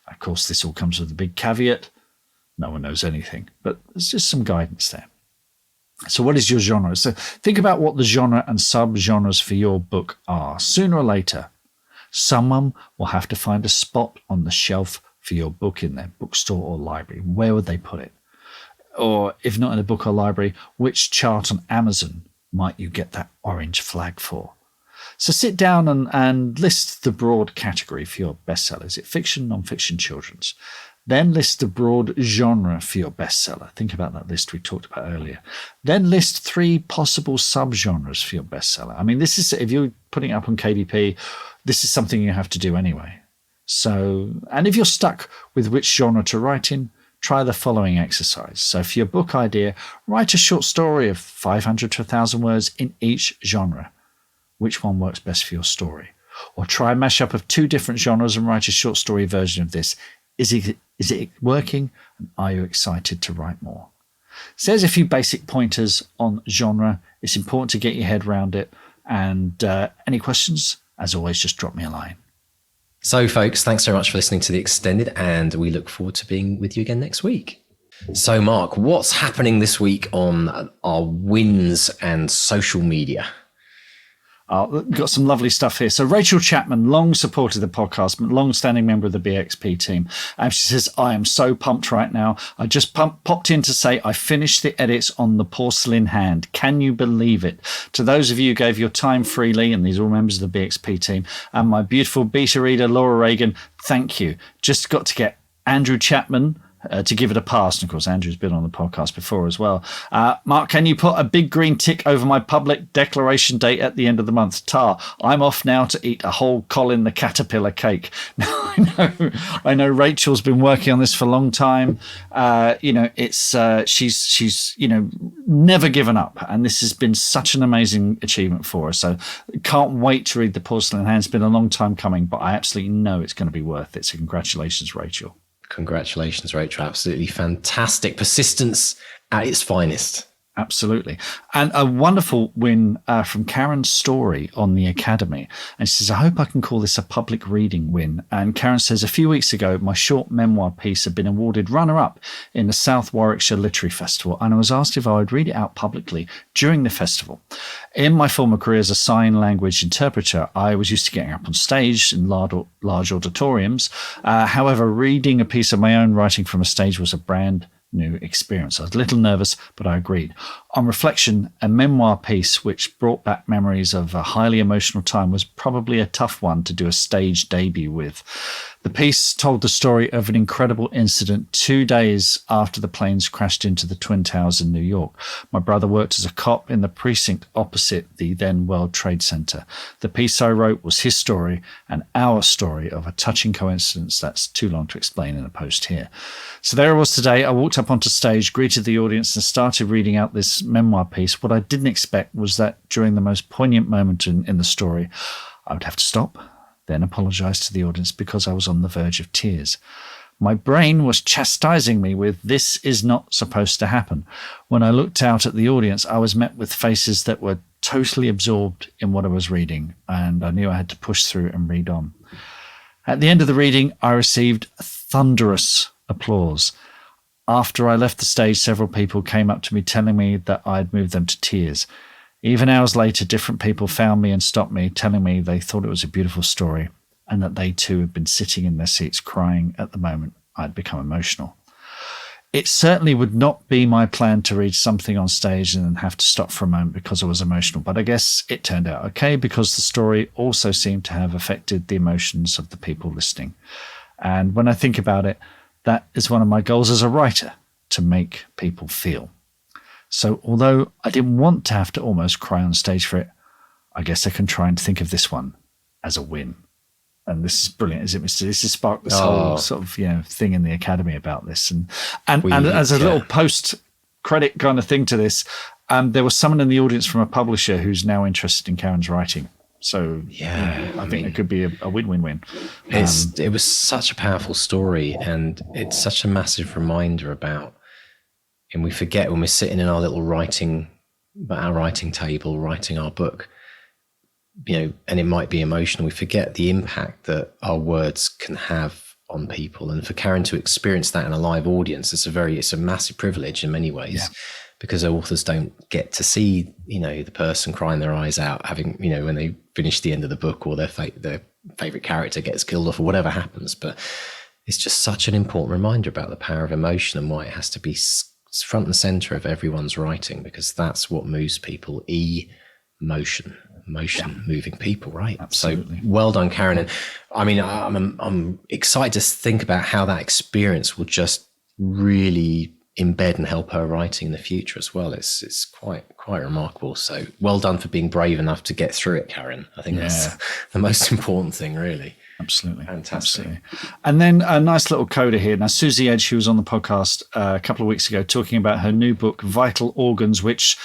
Of course, this all comes with a big caveat. No one knows anything, but there's just some guidance there. So what is your genre? So think about what the genre and sub-genres for your book are. Sooner or later, someone will have to find a spot on the shelf for your book in their bookstore or library. Where would they put it? Or if not in a book or library, which chart on Amazon might you get that orange flag for? So sit down and list the broad category for your bestseller. Is it fiction, non-fiction, children's? Then list the broad genre for your bestseller. Think about that list we talked about earlier. Then list 3 possible subgenres for your bestseller. I mean, this is, if you're putting it up on KDP, this is something you have to do anyway. So, and if you're stuck with which genre to write in, try the following exercise. So for your book idea, write a short story of 500 to 1,000 words in each genre. Which one works best for your story? Or try a mashup of 2 different genres and write a short story version of this Is it working? And are you excited to write more? So there's a few basic pointers on genre. It's important to get your head around it. And any questions, as always, just drop me a line. So, folks, thanks very much for listening to The Extended, and we look forward to being with you again next week. So, Mark, what's happening this week on our wins and social media? Got some lovely stuff here. So Rachel Chapman, long supported the podcast, long-standing member of the BXP team. And she says, I am so pumped right now. I just popped in to say I finished the edits on The Porcelain Hand. Can you believe it? To those of you who gave your time freely, and these are all members of the BXP team, and my beautiful beta reader, Laura Reagan, thank you. Just got to get Andrew Chapman to give it a pass. And of course, Andrew's been on the podcast before as well. Mark, can you put a big green tick over my public declaration date at the end of the month? Tar, I'm off now to eat a whole Colin the Caterpillar cake. Now, I know Rachel's been working on this for a long time. She's never given up. And this has been such an amazing achievement for her. So can't wait to read The Porcelain Hand. It's been a long time coming, but I absolutely know it's going to be worth it. So congratulations, Rachel. Congratulations, Rachel. Absolutely fantastic. Persistence at its finest. Absolutely. And a wonderful win from Karen Story on the Academy. And she says, I hope I can call this a public reading win. And Karen says, a few weeks ago, my short memoir piece had been awarded runner-up in the South Warwickshire Literary Festival. And I was asked if I would read it out publicly during the festival. In my former career as a sign language interpreter, I was used to getting up on stage in large auditoriums. However, reading a piece of my own writing from a stage was a brand new experience. I was a little nervous, but I agreed. On reflection, a memoir piece which brought back memories of a highly emotional time was probably a tough one to do a stage debut with. The piece told the story of an incredible incident 2 days after the planes crashed into the Twin Towers in New York. My brother worked as a cop in the precinct opposite the then World Trade Center. The piece I wrote was his story and our story of a touching coincidence that's too long to explain in a post here. So there I was today. I walked up onto stage, greeted the audience and started reading out this memoir piece. What I didn't expect was that during the most poignant moment in the story, I would have to stop, then apologize to the audience because I was on the verge of tears. My brain was chastising me with, this is not supposed to happen. When I looked out at the audience, I was met with faces that were totally absorbed in what I was reading, and I knew I had to push through and read on. At the end of the reading, I received thunderous applause. After I left the stage, several people came up to me telling me that I'd moved them to tears. Even hours later, different people found me and stopped me, telling me they thought it was a beautiful story and that they too had been sitting in their seats crying at the moment I'd become emotional. It certainly would not be my plan to read something on stage and then have to stop for a moment because I was emotional, but I guess it turned out okay because the story also seemed to have affected the emotions of the people listening. And when I think about it, that is one of my goals as a writer, to make people feel. So although I didn't want to have to almost cry on stage for it, I guess I can try and think of this one as a win. And this is brilliant, isn't it, Mr. This has sparked this whole sort of thing in the Academy about this. And as a little post-credit kind of thing to this, there was someone in the audience from a publisher who's now interested in Karen's writing. So I think it could be a win-win-win. It was such a powerful story, and it's such a massive reminder about. And we forget when we're sitting in our little writing table, writing our book, and it might be emotional. We forget the impact that our words can have on people. And for Karen to experience that in a live audience, it's a massive privilege in many ways, because authors don't get to see, the person crying their eyes out, having, when they finish the end of the book or their favorite character gets killed off or whatever happens. But it's just such an important reminder about the power of emotion and why it has to be front and center of everyone's writing, because that's what moves people. Motion moving people, right? Absolutely. So well done, Karen. And I mean, I'm excited to think about how that experience will just really embed and help her writing in the future as well. It's quite remarkable. So well done for being brave enough to get through it, Karen. I think that's the most important thing, really. Absolutely. Fantastic. Absolutely. And then a nice little coda here. Now, Susie Edge, who was on the podcast a couple of weeks ago talking about her new book, Vital Organs, which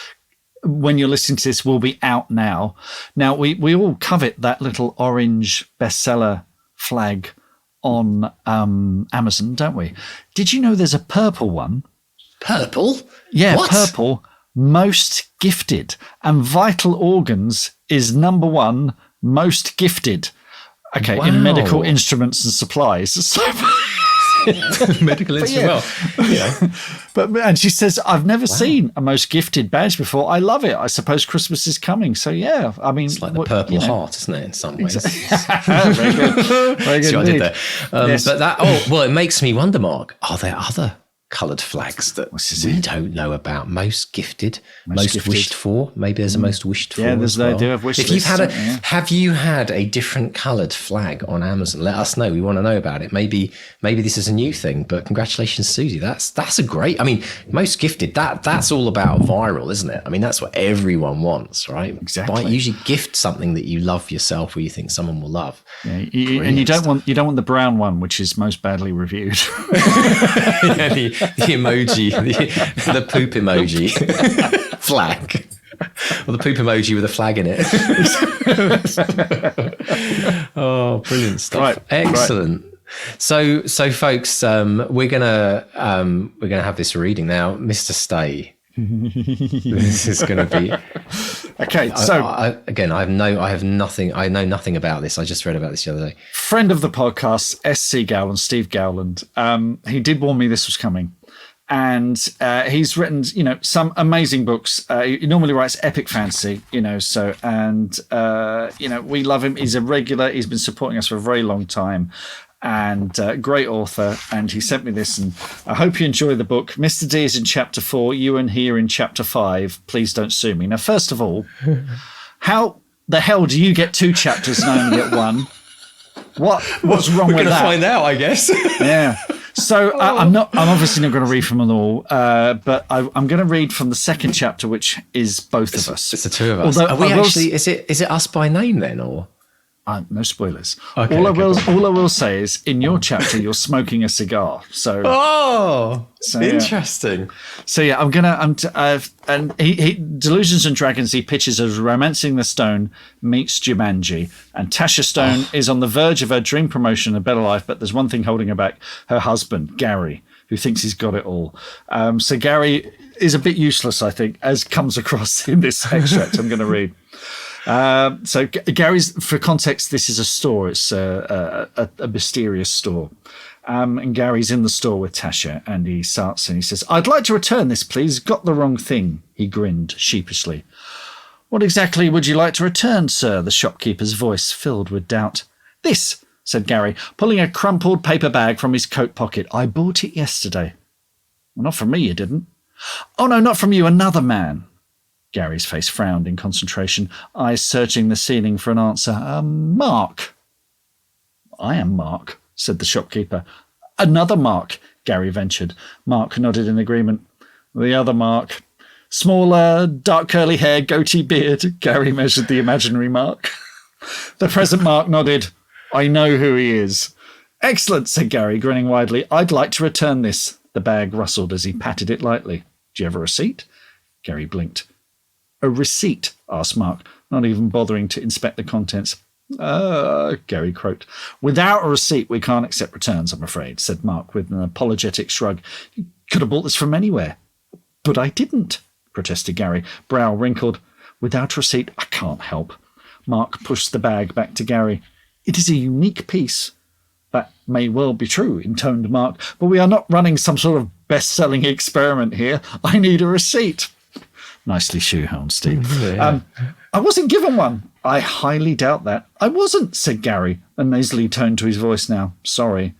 when you're listening to this will be out now. Now, we all covet that little orange bestseller flag on Amazon, don't we? Did you know there's a purple one? Purple? Yeah, What? purple, most gifted. And vital organs is number 1, most gifted. Okay, Wow. in medical instruments and supplies. So, Medical instrument. Well, and she says, I've never seen a most gifted badge before. I love it. I suppose Christmas is coming. So, yeah, I mean. it's like the Purple Heart, isn't it, in some ways? Very good. Very good. See what I did indeed. there. Yes. But it makes me wonder, Mark, are there other coloured flags that we don't know about? Most gifted, most gifted. wished for. Maybe there's a most wished for. Yeah, as they well. do have wish If you've lists, had yeah. have you had a different coloured flag on Amazon? Let us know. We want to know about it. Maybe this is a new thing. But congratulations, Susie. That's a great. I mean, most gifted. That's all about viral, isn't it? I mean, that's what everyone wants, right? Exactly. Usually gift something that you love yourself, or you think someone will love. Yeah, and you don't want the brown one, which is most badly reviewed. Yeah, the emoji, the poop emoji flag, or the poop emoji with a flag in it. Oh, brilliant stuff! Right, Excellent. So, folks, we're gonna have this reading now, Mr. Stay. This is going to be Okay, so I know nothing about this. I just read about this the other day. friend of the podcast, SC Gowland, Steve Gowland, he did warn me this was coming. And he's written, some amazing books. He normally writes epic fantasy, we love him. He's a regular. He's been supporting us for a very long time, and great author. And he sent me this, and I hope you enjoy the book. Mr. D is in chapter 4. You and he are in chapter 5. Please don't sue me. Now, first of all, how the hell do you get 2 chapters and I only get 1? What's wrong with that? We're going to find out, I guess. Yeah. So I'm obviously not going to read from them all, but I'm going to read from the second chapter, which is both of us. It's the two of us. Although Are we I will actually? Is it us by name then, or? No spoilers. Okay, all I okay, will say is, in your chapter, you're smoking a cigar. So Interesting. So yeah, and he Delusions and Dragons, he pitches as Romancing the Stone meets Jumanji, and Tasha Stone is on the verge of her dream promotion, a better life, but there's one thing holding her back: her husband Gary, who thinks he's got it all. So Gary is a bit useless, I think, as comes across in this extract I'm going to read. So Gary's, for context, this is a store. It's a mysterious store. And Gary's in the store with Tasha, and he starts and he says, "I'd like to return this, please. Got the wrong thing." He grinned sheepishly. "What exactly would you like to return, sir?" The shopkeeper's voice filled with doubt. "This," said Gary, pulling a crumpled paper bag from his coat pocket. "I bought it yesterday." "Well, not from me, you didn't." "Oh, no, not from you. Another man." Gary's face frowned in concentration, eyes searching the ceiling for an answer. "Mark." "I am Mark," said the shopkeeper. "Another Mark," Gary ventured. Mark nodded in agreement. "The other Mark. Smaller, dark curly hair, goatee beard." Gary measured the imaginary Mark. The present Mark nodded. "I know who he is." "Excellent," said Gary, grinning widely. "I'd like to return this." The bag rustled as he patted it lightly. "Do you have a receipt?" Gary blinked. "A receipt?" asked Mark, not even bothering to inspect the contents. Gary croaked. "Without a receipt, we can't accept returns, I'm afraid," said Mark with an apologetic shrug. "You could have bought this from anywhere." "But I didn't," protested Gary, brow wrinkled. "Without a receipt, I can't help." Mark pushed the bag back to Gary. "It is a unique piece." "That may well be true," intoned Mark, "but we are not running some sort of best-selling experiment here. I need a receipt." Nicely shoehorned, Steve. Yeah. "I wasn't given one." "I highly doubt that." "I wasn't," said Gary, a nasally tone to his voice now. "Sorry."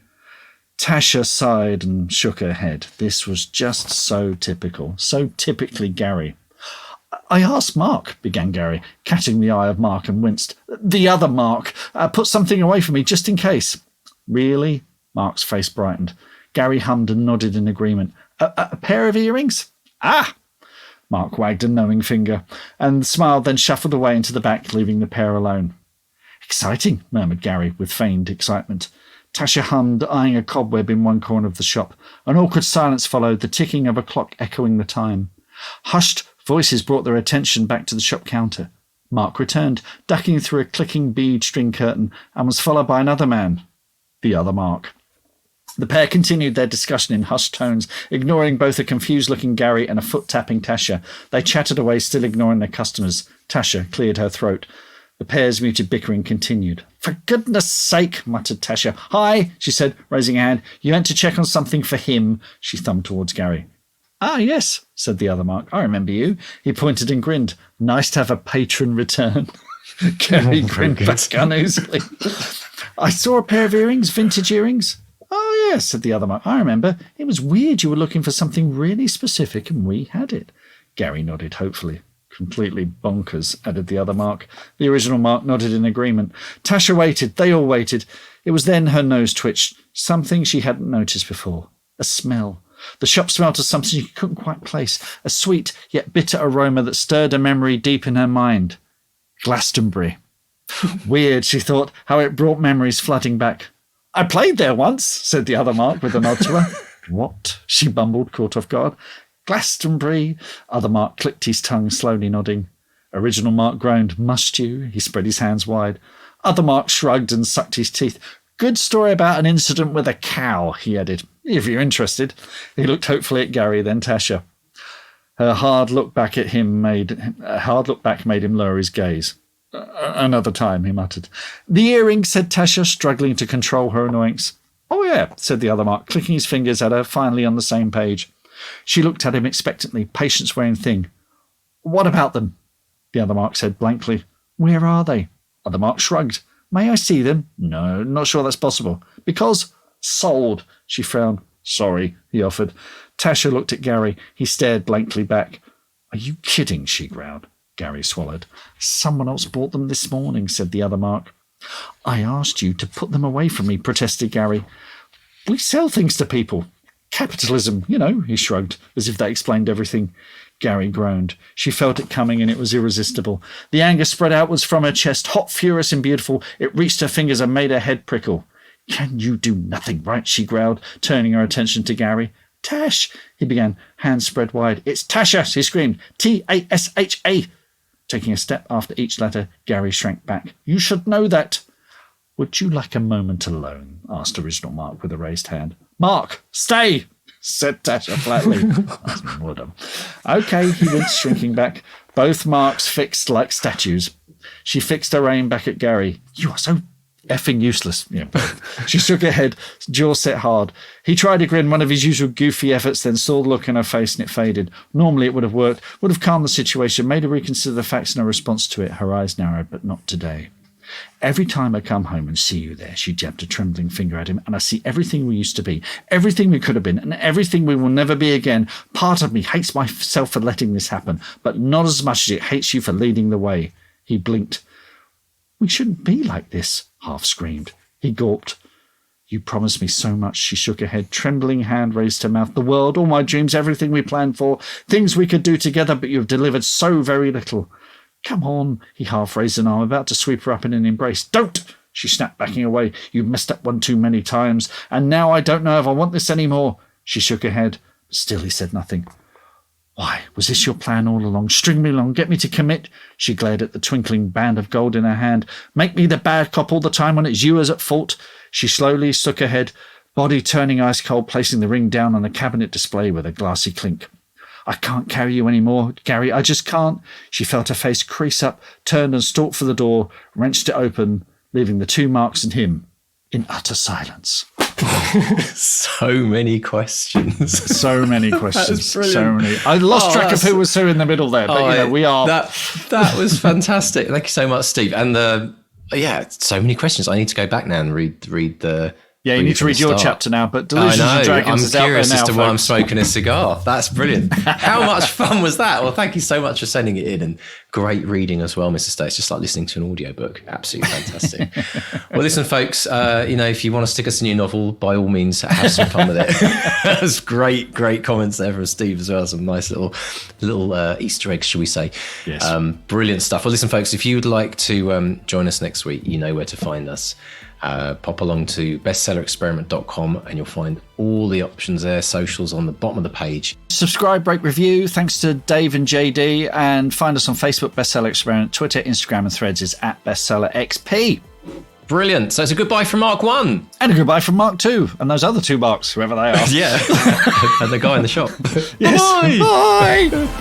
Tasha sighed and shook her head. This was just so typical, so typically Gary. "I asked Mark," began Gary, catching the eye of Mark, and winced. "The other Mark. Put something away for me, just in case." "Really?" Mark's face brightened. Gary hummed and nodded in agreement. A pair of earrings?" "Ah!" Mark wagged a knowing finger, and smiled, then shuffled away into the back, leaving the pair alone. "Exciting," murmured Gary, with feigned excitement. Tasha hummed, eyeing a cobweb in one corner of the shop. An awkward silence followed, the ticking of a clock echoing the time. Hushed voices brought their attention back to the shop counter. Mark returned, ducking through a clicking bead string curtain, and was followed by another man. the other Mark. The pair continued their discussion in hushed tones, ignoring both a confused-looking Gary and a foot-tapping Tasha. They chatted away, still ignoring their customers. Tasha cleared her throat. The pair's muted bickering continued. "For goodness sake," muttered Tasha. "Hi," she said, raising a hand. "You went to check on something for him." She thumbed towards Gary. "Ah, yes," said the other Mark. "I remember you." He pointed and grinned. "Nice to have a patron return." Gary grinned back uneasily. "I saw a pair of earrings, vintage earrings." "Oh, yes," said the other Mark. "I remember. It was weird you were looking for something really specific and we had it." Gary nodded hopefully. "Completely bonkers," added the other Mark. The original Mark nodded in agreement. Tasha waited. They all waited. It was then her nose twitched. Something she hadn't noticed before. A smell. The shop smelled of something she couldn't quite place. A sweet yet bitter aroma that stirred a memory deep in her mind. Glastonbury. Weird, she thought, how it brought memories flooding back. "I played there once," said the other Mark with a nod to her. "What?" she bumbled, caught off guard. "Glastonbury." Other Mark clicked his tongue, slowly nodding. Original Mark groaned. "Must you?" He spread his hands wide. Other Mark shrugged and sucked his teeth. "Good story about an incident with a cow," he added, "if you're interested." He looked hopefully at Gary, then Tasha. Her hard look back made him lower his gaze. "Another time," he muttered. "The earring," said Tasha, struggling to control her annoyance. "Oh, yeah," said the other Mark, clicking his fingers at her, finally on the same page. She looked at him expectantly, patience wearing thin. "What about them?" The other Mark said blankly. "Where are they?" Other Mark shrugged. "May I see them?" "No, not sure that's possible." "Because?" "Sold." She frowned. "Sorry," he offered. Tasha looked at Gary. He stared blankly back. "Are you kidding?" she growled. Gary swallowed. "Someone else bought them this morning," said the other Mark. "I asked you to put them away from me," protested Gary. "We sell things to people. Capitalism, you know," he shrugged, as if that explained everything. Gary groaned. She felt it coming, and it was irresistible. The anger spread outwards from her chest, hot, furious, and beautiful. It reached her fingers and made her head prickle. "Can you do nothing right?" she growled, turning her attention to Gary. "Tash," he began, hands spread wide. "It's Tasha," she screamed. "Tasha." Taking a step after each letter, Gary shrank back. "You should know that." "Would you like a moment alone?" asked Original Mark with a raised hand. "Mark, stay," said Tasha flatly. "Okay," he went, shrinking back. Both Marks fixed like statues. She fixed her aim back at Gary. "You are so effing useless." Yeah, she shook her head, jaw set hard. He tried to grin, one of his usual goofy efforts, then saw the look in her face and it faded. Normally it would have worked, would have calmed the situation, made her reconsider the facts and her response to it. Her eyes narrowed, but not today. "Every time I come home and see you there," she jabbed a trembling finger at him, "and I see everything we used to be, everything we could have been, and everything we will never be again. Part of me hates myself for letting this happen, but not as much as it hates you for leading the way." He blinked. "We shouldn't be like this," half screamed. He gulped. "You promised me so much." She shook her head, trembling hand raised to mouth. "The world, all my dreams, everything we planned for, things we could do together, but you've delivered so very little." "Come on," he half raised an arm, about to sweep her up in an embrace. "Don't!" She snapped, backing away. "You've messed up one too many times, and now I don't know if I want this anymore." She shook her head, but still he said nothing. "Why, was this your plan all along? String me along, get me to commit?" She glared at the twinkling band of gold in her hand. "Make me the bad cop all the time when it's you as at fault?" She slowly shook her head, body turning ice cold, placing the ring down on the cabinet display with a glassy clink. "I can't carry you anymore, Gary. I just can't." She felt her face crease up, turned and stalked for the door, wrenched it open, leaving the two Marks and him in utter silence. So many questions. So many questions. So many. I lost track of who was who in the middle there, but we are. That was fantastic. Thank you so much, Steve. And so many questions. I need to go back now and read the. Yeah, you need to read your chapter now, but Delusions and Dragons is out there now. I'm curious as to why I'm smoking a cigar. That's brilliant. How much fun was that? Well, thank you so much for sending it in, and great reading as well, Mr. Stay. It's just like listening to an audiobook. Absolutely fantastic. Well, listen, folks, if you want to stick us a new novel, by all means, have some fun with it. That's great comments there from Steve as well. Some nice little Easter eggs, shall we say. Yes. Brilliant stuff. Well, listen, folks, if you would like to join us next week, you know where to find us. Pop along to bestsellerexperiment.com and you'll find all the options there, socials on the bottom of the page. Subscribe, rate, review. Thanks to Dave and JD, and find us on Facebook, Bestseller Experiment, Twitter, Instagram and Threads is @BestsellerXP. Brilliant. So it's a goodbye from Mark 1. And a goodbye from Mark 2 and those other two Marks, whoever they are. Yeah. And the guy in the shop. Yes. Bye. Bye.